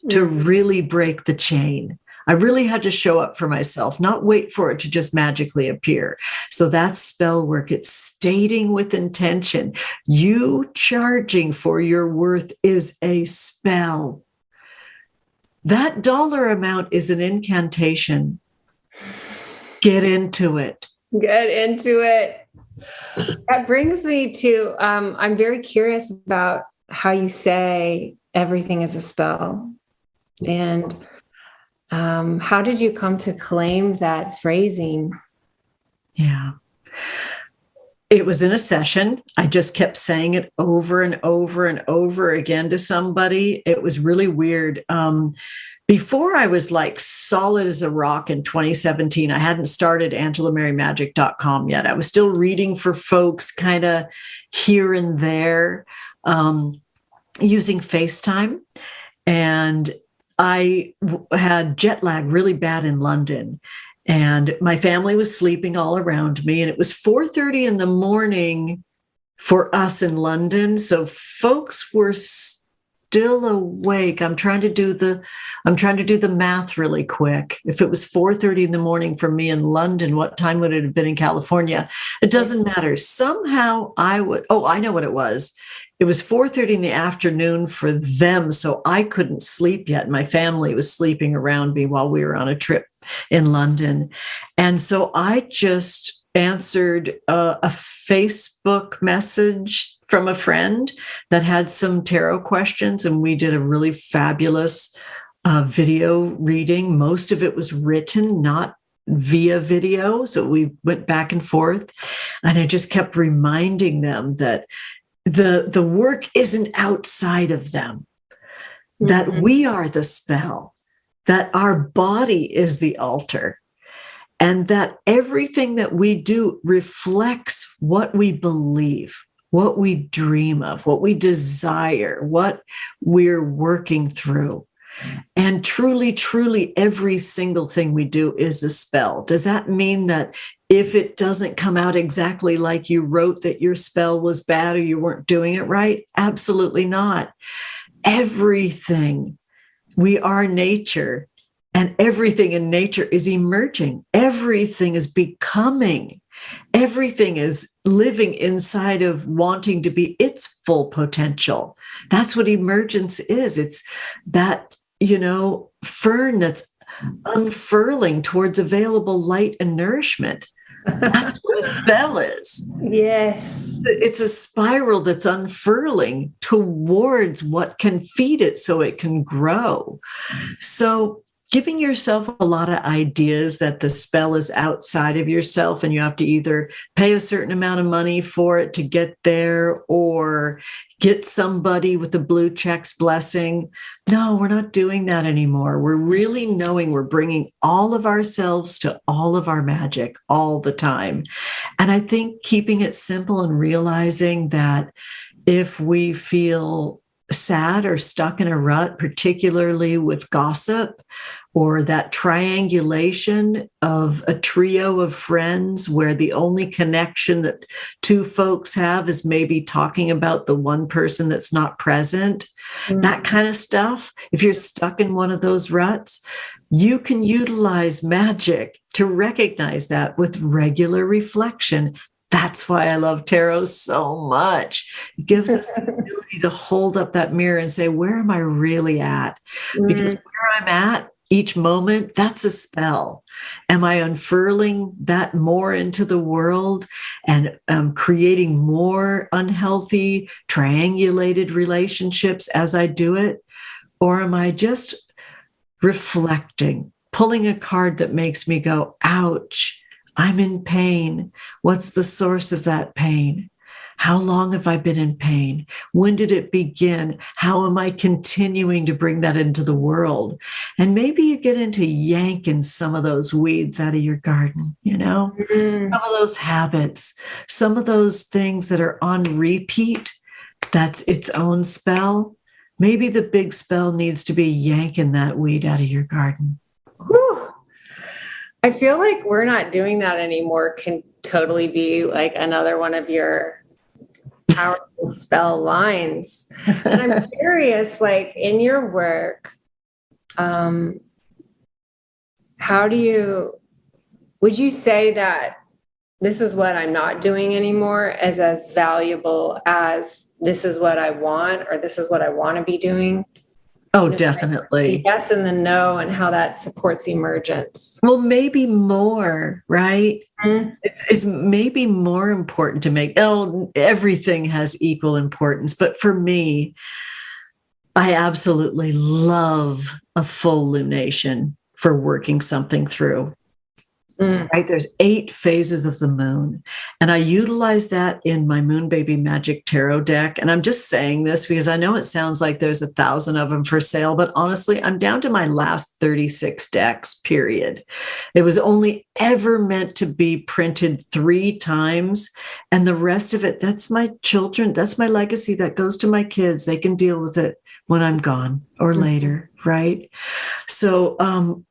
to really break the chain. I really had to show up for myself, not wait for it to just magically appear. So that's spell work. It's stating with intention. You charging for your worth is a spell. That dollar amount is an incantation. Get into it. Get into it. That brings me to, I'm very curious about how you say everything is a spell. And how did you come to claim that phrasing? Yeah. It was in a session. I just kept saying it over and over and over again to somebody. It was really weird. Before I was like solid as a rock in 2017, I hadn't started AngelaMaryMagick.com yet. I was still reading for folks kind of here and there using FaceTime. And I had jet lag really bad in London. And my family was sleeping all around me, and it was 4:30 in the morning for us in London. So folks were still awake. I'm trying to do the math really quick. If it was 4:30 in the morning for me in London, what time would it have been in California? It doesn't matter. Somehow I know what it was. It was 4:30 in the afternoon for them, so I couldn't sleep yet. My family was sleeping around me while we were on a trip in London. And so I just answered a Facebook message from a friend that had some tarot questions, and we did a really fabulous video reading. Most of it was written, not via video. So we went back and forth, and I just kept reminding them that the work isn't outside of them, that we are the spell, that our body is the altar, and that everything that we do reflects what we believe, what we dream of, what we desire, what we're working through. And truly, truly, every single thing we do is a spell. Does that mean that if it doesn't come out exactly like you wrote, that your spell was bad or you weren't doing it right? Absolutely not. Everything, we are nature, and everything in nature is emerging. Everything is becoming. Everything is living inside of wanting to be its full potential. That's what emergence is. It's that, fern that's unfurling towards available light and nourishment. That's what a spell is. Yes. It's a spiral that's unfurling towards what can feed it so it can grow. So giving yourself a lot of ideas that the spell is outside of yourself and you have to either pay a certain amount of money for it to get there or get somebody with the blue checks blessing. No, we're not doing that anymore. We're really knowing we're bringing all of ourselves to all of our magic all the time. And I think keeping it simple and realizing that if we feel sad or stuck in a rut, particularly with gossip or that triangulation of a trio of friends where the only connection that two folks have is maybe talking about the one person that's not present, that kind of stuff. If you're stuck in one of those ruts, you can utilize magic to recognize that with regular reflection. That's why I love tarot so much. It gives us the ability to hold up that mirror and say, where am I really at? Because where I'm at each moment, that's a spell. Am I unfurling that more into the world and creating more unhealthy, triangulated relationships as I do it? Or am I just reflecting, pulling a card that makes me go, ouch, I'm in pain. What's the source of that pain? How long have I been in pain? When did it begin? How am I continuing to bring that into the world? And maybe you get into yanking some of those weeds out of your garden, some of those habits, some of those things that are on repeat. That's its own spell. Maybe the big spell needs to be yanking that weed out of your garden. Whew. I feel like we're not doing that anymore can totally be like another one of your powerful spell lines. And I'm curious, like in your work, would you say that this is what I'm not doing anymore as valuable as this is what I want, or this is what I want to be doing? Oh, definitely. The yes and the no, and how that supports emergence. Well, maybe more, right? Mm-hmm. It's maybe more important to make, everything has equal importance. But for me, I absolutely love a full lunation for working something through. Right? There's 8 phases of the moon. And I utilize that in my Moon Baby Magic Tarot deck. And I'm just saying this because I know it sounds like there's 1,000 of them for sale, but honestly, I'm down to my last 36 decks, period. It was only ever meant to be printed 3 times. And the rest of it, that's my children. That's my legacy that goes to my kids. They can deal with it when I'm gone or later, right? So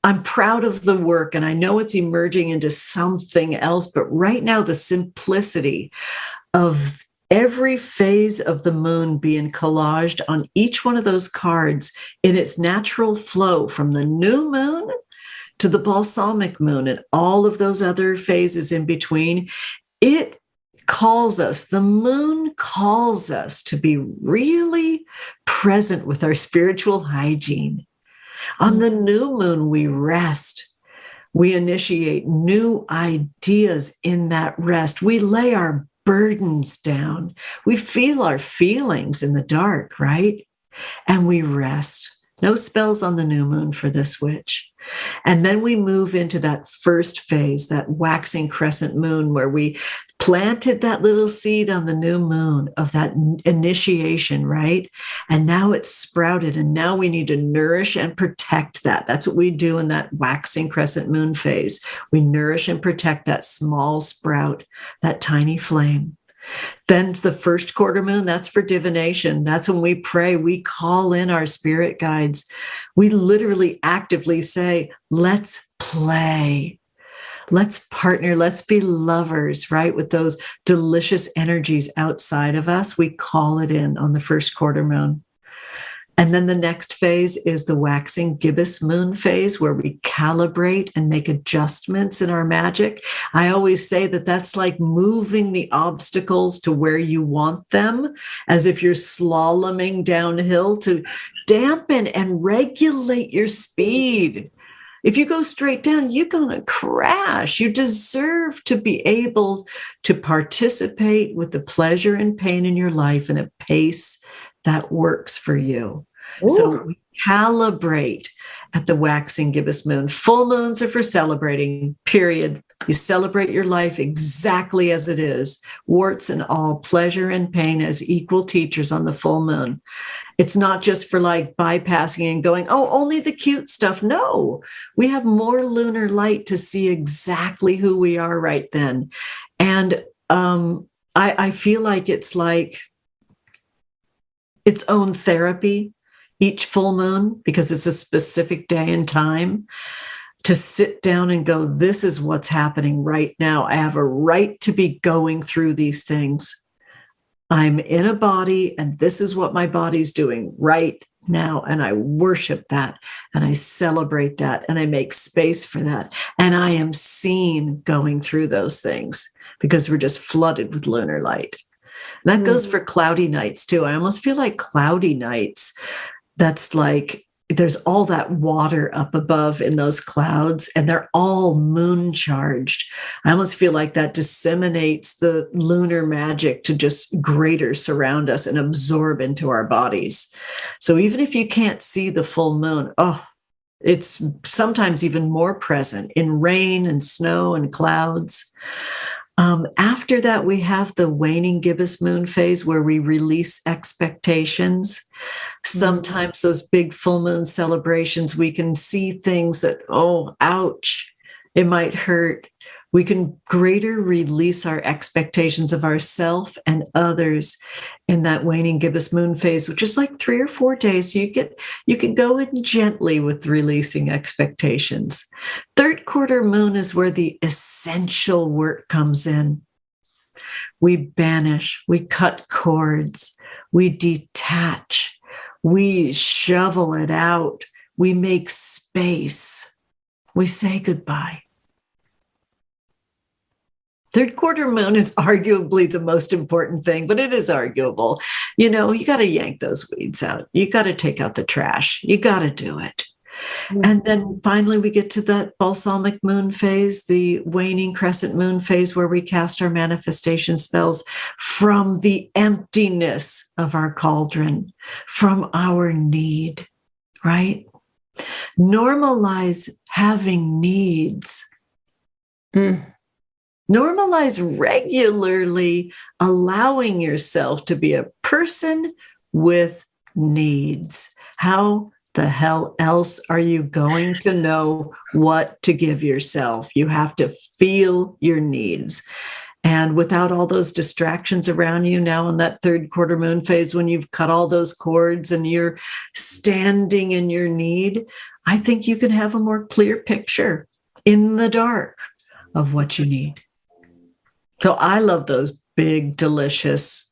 I'm proud of the work, and I know it's emerging into something else, but right now, the simplicity of every phase of the moon being collaged on each one of those cards in its natural flow from the new moon to the balsamic moon and all of those other phases in between, it calls us, the moon calls us to be really present with our spiritual hygiene. On the new moon, we rest. We initiate new ideas in that rest. We lay our burdens down. We feel our feelings in the dark, right? And we rest. No spells on the new moon for this witch. And then we move into that first phase, that waxing crescent moon, where we planted that little seed on the new moon of that initiation, right? And now it's sprouted, and now we need to nourish and protect that. That's what we do in that waxing crescent moon phase. We nourish and protect that small sprout, that tiny flame. Then the first quarter moon, that's for divination. That's when we pray. We call in our spirit guides. We literally actively say, let's play. Let's partner. Let's be lovers, right? With those delicious energies outside of us. We call it in on the first quarter moon. And then the next phase is the waxing gibbous moon phase, where we calibrate and make adjustments in our magic. I always say that that's like moving the obstacles to where you want them, as if you're slaloming downhill, to dampen and regulate your speed. If you go straight down, you're going to crash. You deserve to be able to participate with the pleasure and pain in your life in a pace that works for you. Ooh. So we calibrate at the waxing gibbous moon. Full moons are for celebrating, period. You celebrate your life exactly as it is, warts and all, pleasure and pain as equal teachers on the full moon. It's not just for like bypassing and going, oh, only the cute stuff. No, we have more lunar light to see exactly who we are right then. And I feel like it's like its own therapy each full moon, because it's a specific day and time, to sit down and go, this is what's happening right now. I have a right to be going through these things. I'm in a body, and this is what my body's doing right now. And I worship that, and I celebrate that, and I make space for that. And I am seen going through those things because we're just flooded with lunar light. And that goes for cloudy nights too. I almost feel like cloudy nights, that's like there's all that water up above in those clouds, and they're all moon charged. I almost feel like that disseminates the lunar magic to just greater surround us and absorb into our bodies. So even if you can't see the full moon, it's sometimes even more present in rain and snow and clouds. After that, we have the waning gibbous moon phase, where we release expectations. Sometimes those big full moon celebrations, we can see things that, oh, ouch, it might hurt. We can greater release our expectations of ourselves and others in that waning gibbous moon phase, which is like 3 or 4 days. So you can go in gently with releasing expectations. Third quarter moon is where the essential work comes in. We banish, we cut cords, we detach, we shovel it out, we make space, we say goodbye. Third quarter moon is arguably the most important thing, but it is arguable. You got to yank those weeds out. You got to take out the trash. You got to do it. Mm-hmm. And then finally, we get to that balsamic moon phase, the waning crescent moon phase, where we cast our manifestation spells from the emptiness of our cauldron, from our need, right? Normalize having needs. Normalize regularly allowing yourself to be a person with needs. How the hell else are you going to know what to give yourself? You have to feel your needs. And without all those distractions around you now in that third quarter moon phase, when you've cut all those cords and you're standing in your need, I think you can have a more clear picture in the dark of what you need. So I love those big, delicious,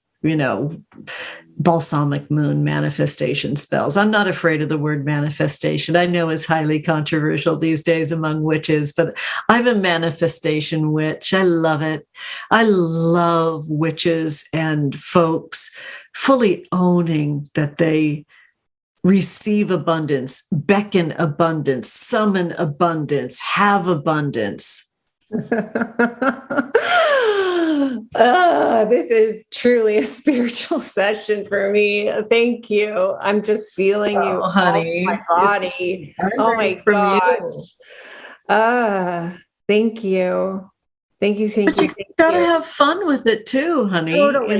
balsamic moon manifestation spells. I'm not afraid of the word manifestation. I know it's highly controversial these days among witches, but I'm a manifestation witch. I love it. I love witches and folks fully owning that they receive abundance, beckon abundance, summon abundance, have abundance. This is truly a spiritual session for me. Thank you. I'm just feeling you, honey. my body. Oh my gosh. Thank you. Thank you. But you gotta have fun with it too, honey. Totally.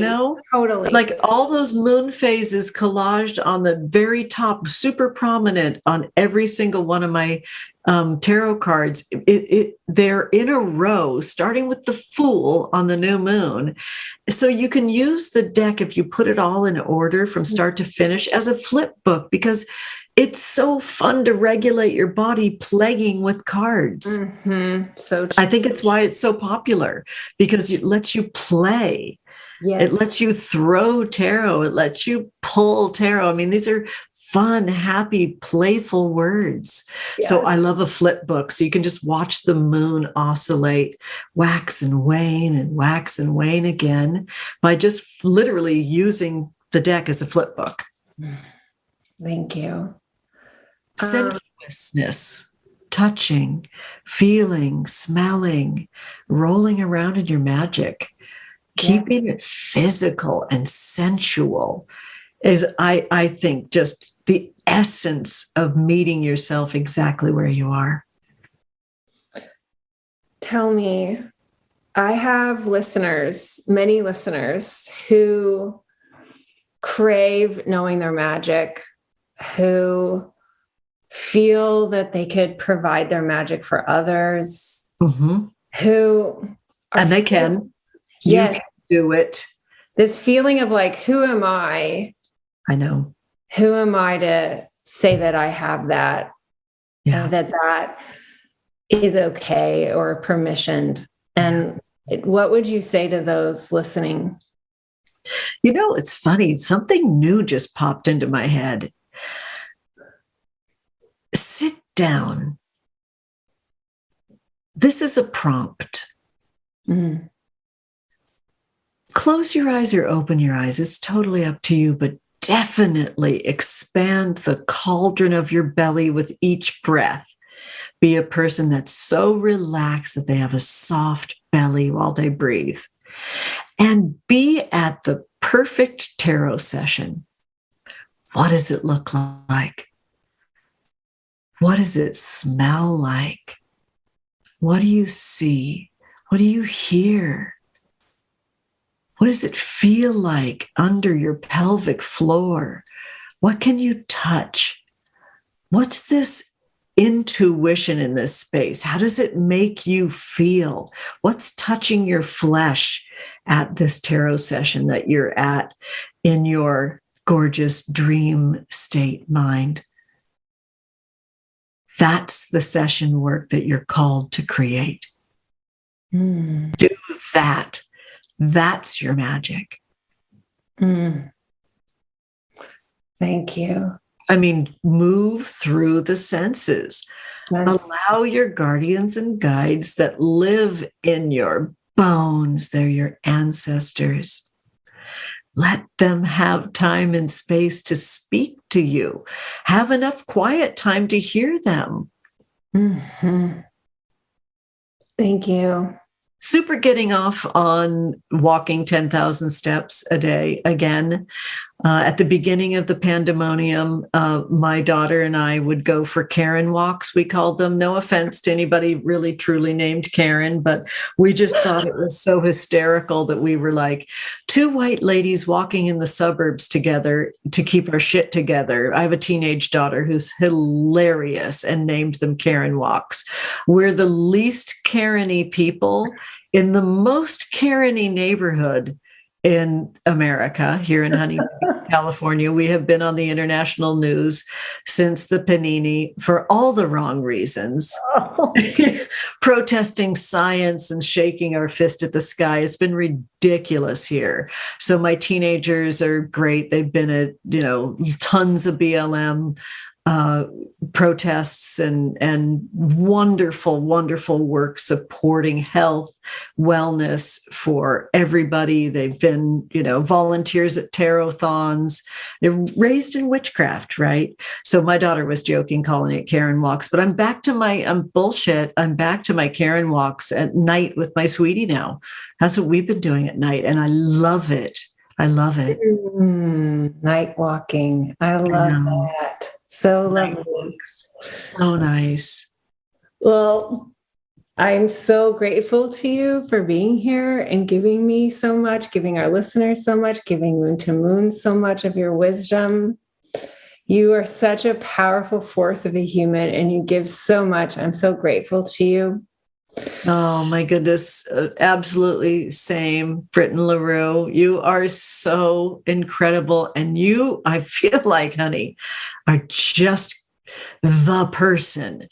Totally. Like all those moon phases collaged on the very top, super prominent on every single one of my tarot cards. They're in a row, starting with the Fool on the new moon. So you can use the deck if you put it all in order from start to finish as a flip book, because it's so fun to regulate your body playing with cards. Mm-hmm. So I think it's why it's so popular, because it lets you play. Yes. It lets you throw tarot. It lets you pull tarot. I mean, these are fun, happy, playful words. Yes. So I love a flip book. So you can just watch the moon oscillate, wax and wane again by just literally using the deck as a flip book. Thank you. Sensuousness, touching, feeling, smelling, rolling around in your magic, keeping it physical and sensual is, I think, just the essence of meeting yourself exactly where you are. Tell me, I have many listeners who crave knowing their magic, who feel that they could provide their magic for others, and they can. Yes. You can do it. This feeling of like, who am I? I know. Who am I to say that I have that? Yeah. That is okay or permissioned. And what would you say to those listening? It's funny. Something new just popped into my head. Sit down. This is a prompt. Close your eyes or open your eyes. It's totally up to you, but definitely expand the cauldron of your belly with each breath. Be a person that's so relaxed that they have a soft belly while they breathe. And be at the perfect tarot session. What does it look like? What does it smell like? What do you see? What do you hear? What does it feel like under your pelvic floor? What can you touch? What's this intuition in this space? How does it make you feel? What's touching your flesh at this tarot session that you're at in your gorgeous dream state mind? That's the session work that you're called to create. Do that. That's your magic. Thank you. I mean, move through the senses. Allow your guardians and guides that live in your bones. They're your ancestors. Let them have time and space to speak to you. Have enough quiet time to hear them. Thank you. Super getting off on walking 10,000 steps a day again. At the beginning of the pandemonium, my daughter and I would go for Karen walks, we called them. No offense to anybody really truly named Karen, but we just thought it was so hysterical that we were like two white ladies walking in the suburbs together to keep our shit together. I have a teenage daughter who's hilarious and named them Karen walks. We're the least Karen-y people in the most Karen-y neighborhood in America, here in Huntington, California. We have been on the international news since the panini for all the wrong reasons. Oh. Protesting science and shaking our fist at the sky. It's been ridiculous here. So my teenagers are great. They've been at, tons of BLM protests and wonderful, wonderful work supporting health, wellness for everybody. They've been, volunteers at tarot-thons. They're raised in witchcraft, right? So my daughter was joking, calling it Karen walks, but I'm back to my Karen walks at night with my sweetie now. That's what we've been doing at night. And I love it. I love it. Night walking. I love that. So lovely. So nice. Well, I'm so grateful to you for being here and giving me so much, giving our listeners so much, giving Moon to Moon so much of your wisdom. You are such a powerful force of a human and you give so much. I'm so grateful to you. Oh my goodness. Absolutely same. Britton LaRue, you are so incredible. And you, I feel like, honey, are just the person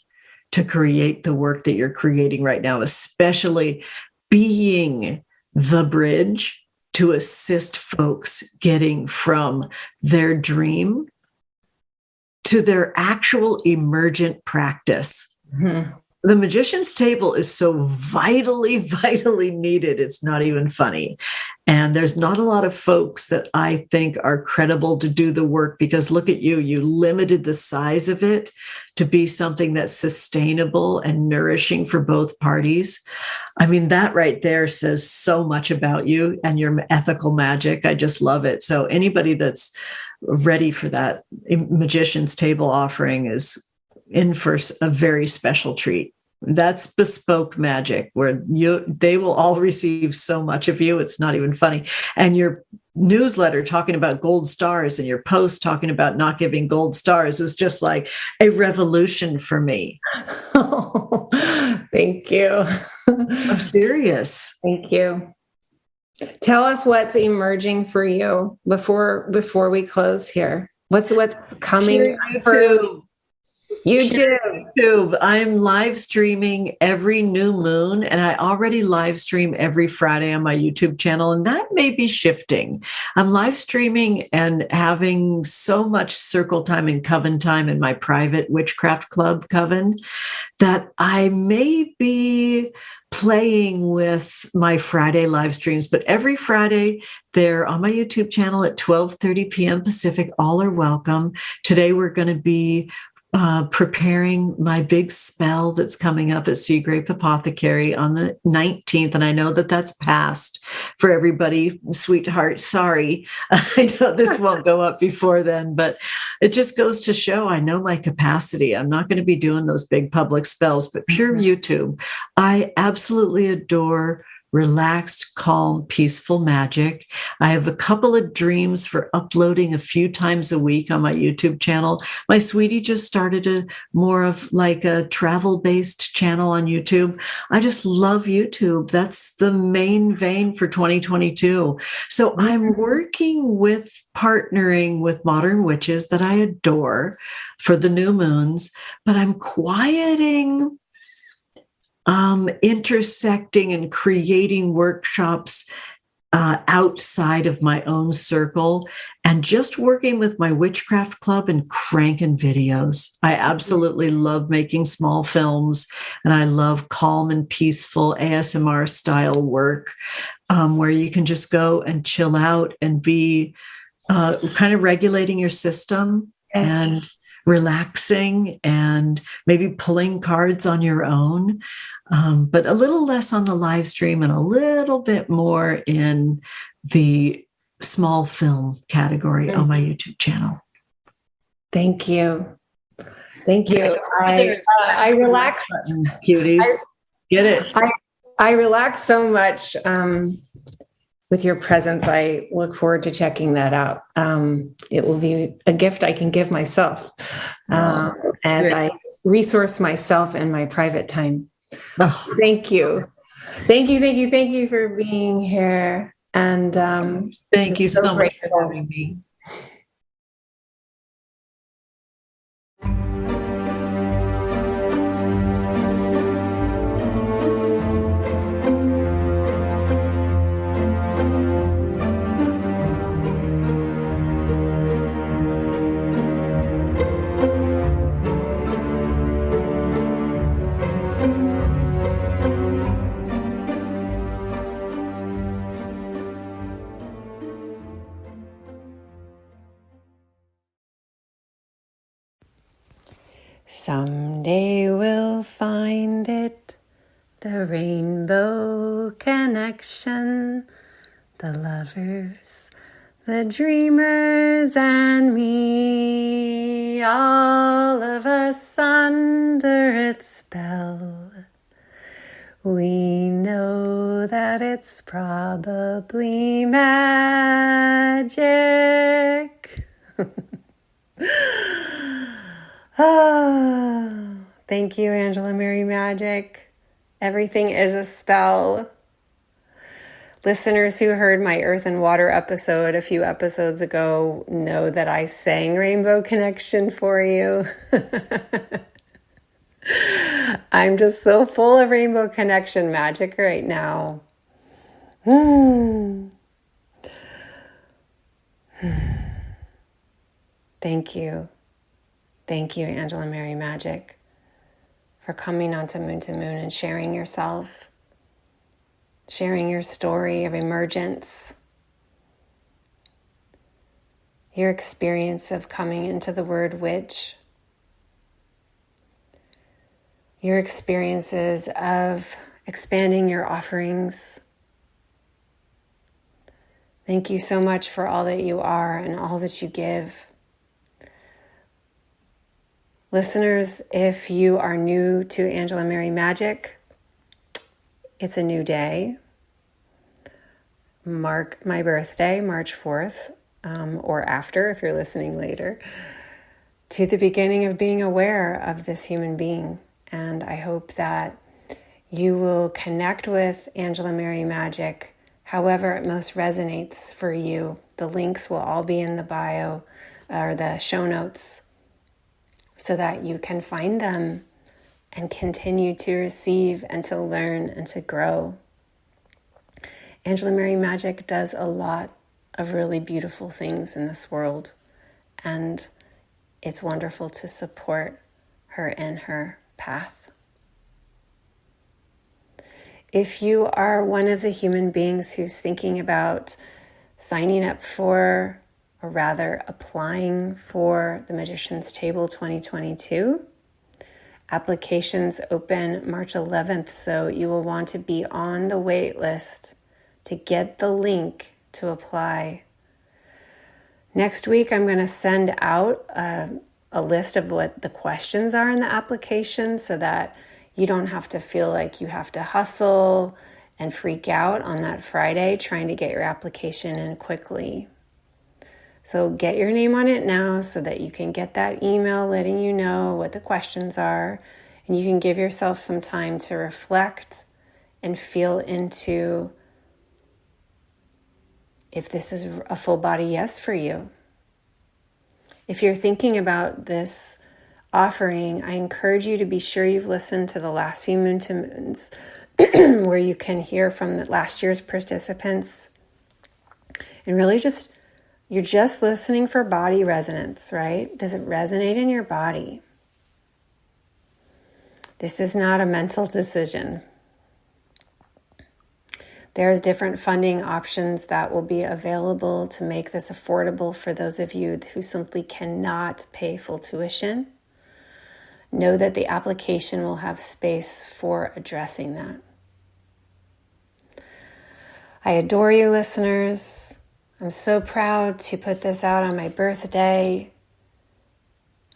to create the work that you're creating right now, especially being the bridge to assist folks getting from their dream to their actual emergent practice. Mm-hmm. The magician's table is so vitally, vitally needed. It's not even funny. And there's not a lot of folks that I think are credible to do the work because look at you, you limited the size of it to be something that's sustainable and nourishing for both parties. I mean, that right there says so much about you and your ethical magic. I just love it. So anybody that's ready for that magician's table offering is in for a very special treat. That's bespoke magic where they will all receive so much of you. It's not even funny. And your newsletter talking about gold stars and your post talking about not giving gold stars was just like a revolution for me. Oh, thank you. I'm serious. Thank you. Tell us what's emerging for you before we close here. What's coming for YouTube. I'm live streaming every new moon, and I already live stream every Friday on my YouTube channel, and that may be shifting. I'm live streaming and having so much circle time and coven time in my private witchcraft club, Coven, that I may be playing with my Friday live streams, but every Friday they're on my YouTube channel at 12:30 p.m. Pacific. All are welcome. Today we're going to be preparing my big spell that's coming up at Seagrape Apothecary on the 19th. And I know that that's past for everybody, sweetheart. Sorry. I know this won't go up before then, but it just goes to show I know my capacity. I'm not going to be doing those big public spells, but pure YouTube. I absolutely adore relaxed, calm, peaceful magic. I have a couple of dreams for uploading a few times a week on my YouTube channel. My sweetie just started a more of like a travel-based channel on YouTube. I just love YouTube. That's the main vein for 2022. So I'm partnering with modern witches that I adore for the new moons, but I'm quieting intersecting and creating workshops outside of my own circle and just working with my witchcraft club and cranking videos. I absolutely love making small films and I love calm and peaceful ASMR style work where you can just go and chill out and be kind of regulating your system. Yes. And relaxing and maybe pulling cards on your own, but a little less on the live stream and a little bit more in the small film category on my YouTube channel. Thank you. Thank you. Yeah, I relax. Cuties. Get it. I relax so much with your presence. I look forward to checking that out. It will be a gift I can give myself as I resource myself in my private time. Oh. Thank you. Thank you for being here. And thank you so much for having me. Someday we'll find it, the rainbow connection, the lovers, the dreamers, and me, all of us under its spell. We know that it's probably magic. Thank you, Angela Mary Magick. Everything is a spell. Listeners who heard my Earth and Water episode a few episodes ago know that I sang Rainbow Connection for you. I'm just so full of Rainbow Connection magic right now. Thank you. Thank you, Angela Mary Magick, for coming onto Moon to Moon and sharing yourself, sharing your story of emergence, your experience of coming into the word witch, your experiences of expanding your offerings. Thank you so much for all that you are and all that you give. Listeners, if you are new to Angela Mary Magick, it's a new day. Mark my birthday, March 4th, or after if you're listening later, to the beginning of being aware of this human being. And I hope that you will connect with Angela Mary Magick however it most resonates for you. The links will all be in the bio or the show notes, so that you can find them and continue to receive and to learn and to grow. Angela Mary Magick does a lot of really beautiful things in this world, and it's wonderful to support her in her path. If you are one of the human beings who's thinking about signing up for, or rather applying for, the Magician's Table 2022. Applications open March 11th, so you will want to be on the wait list to get the link to apply. Next week, I'm going to send out a list of what the questions are in the application so that you don't have to feel like you have to hustle and freak out on that Friday trying to get your application in quickly. So get your name on it now so that you can get that email letting you know what the questions are, and you can give yourself some time to reflect and feel into if this is a full body yes for you. If you're thinking about this offering, I encourage you to be sure you've listened to the last few Moon to Moons where you can hear from the last year's participants and really you're just listening for body resonance, right? Does it resonate in your body? This is not a mental decision. There's different funding options that will be available to make this affordable for those of you who simply cannot pay full tuition. Know that the application will have space for addressing that. I adore you, listeners. I'm so proud to put this out on my birthday.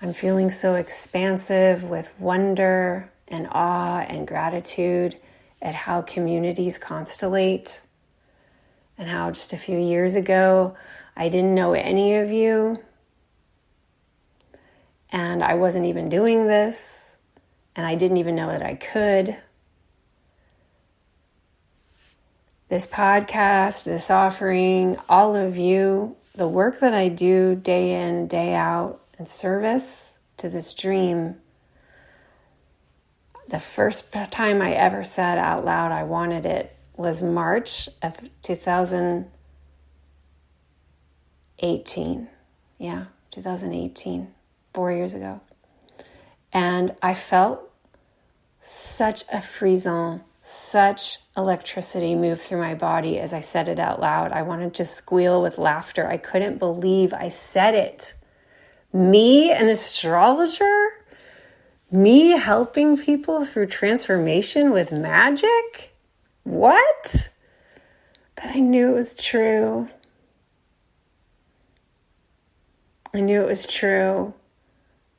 I'm feeling so expansive with wonder and awe and gratitude at how communities constellate and how just a few years ago I didn't know any of you and I wasn't even doing this and I didn't even know that I could. This podcast, this offering, all of you, the work that I do day in, day out in service to this dream. The first time I ever said out loud I wanted it was March of 2018. Yeah, 2018, 4 years ago. And I felt such a frisson, such electricity move through my body as I said it out loud. I wanted to squeal with laughter. I couldn't believe I said it. Me, an astrologer? Me helping people through transformation with magic? What? But I knew it was true. I knew it was true.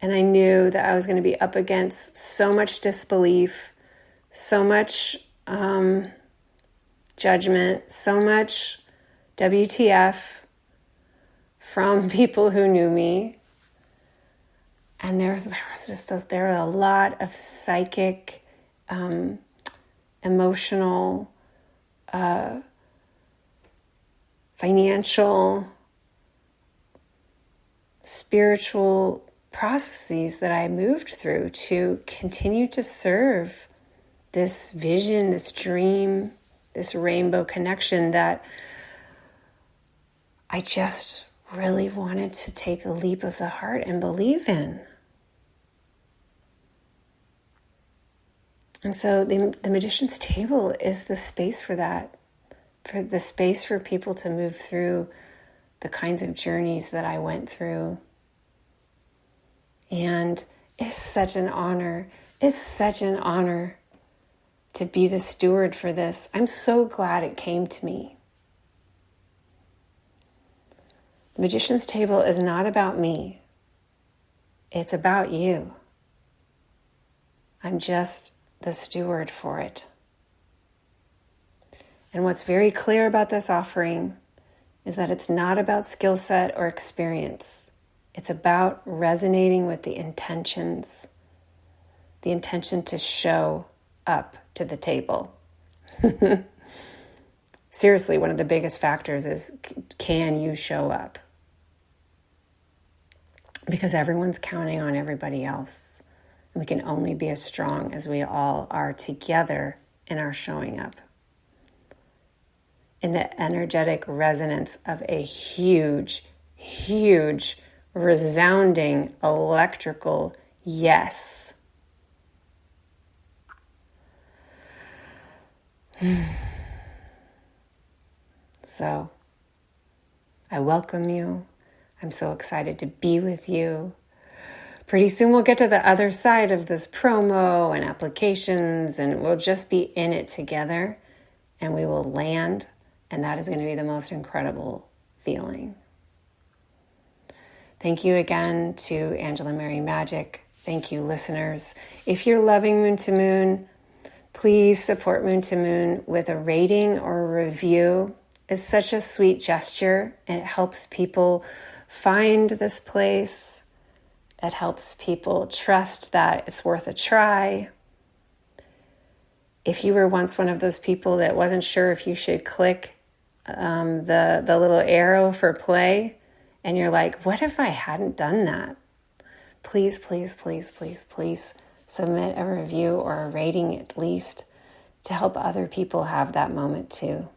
And I knew that I was going to be up against so much disbelief, so much judgment, so much WTF from people who knew me. And there were a lot of psychic, emotional, financial, spiritual processes that I moved through to continue to serve this vision, this dream, this rainbow connection that I just really wanted to take a leap of the heart and believe in. And so the Magician's Table is the space for that, for the space for people to move through the kinds of journeys that I went through. And it's such an honor. It's such an honor to be the steward for this. I'm so glad it came to me. The Magician's Table is not about me. It's about you. I'm just the steward for it. And what's very clear about this offering is that it's not about skill set or experience. It's about resonating with the intentions, the intention to show up to the table. Seriously, one of the biggest factors is, can you show up? Because everyone's counting on everybody else. And we can only be as strong as we all are together in our showing up. In the energetic resonance of a huge, huge, resounding, electrical yes. So, I welcome you. I'm so excited to be with you. Pretty soon we'll get to the other side of this promo and applications, and we'll just be in it together, and we will land, and that is going to be the most incredible feeling. Thank you again to Angela Mary Magick. Thank you, listeners. If you're loving Moon to Moon, please support Moon to Moon with a rating or a review. It's such a sweet gesture, and it helps people find this place. It helps people trust that it's worth a try. If you were once one of those people that wasn't sure if you should click the little arrow for play, and you're like, what if I hadn't done that? Please, please, please, please, please submit a review or a rating at least to help other people have that moment too.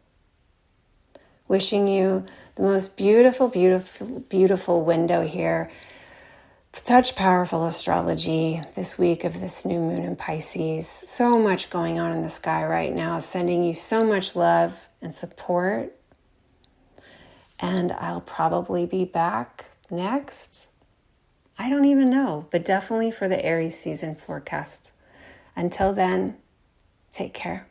Wishing you the most beautiful, beautiful, beautiful window here. Such powerful astrology this week of this new moon in Pisces. So much going on in the sky right now, sending you so much love and support. And I'll probably be back next. I don't even know, but definitely for the Aries season forecast. Until then, take care.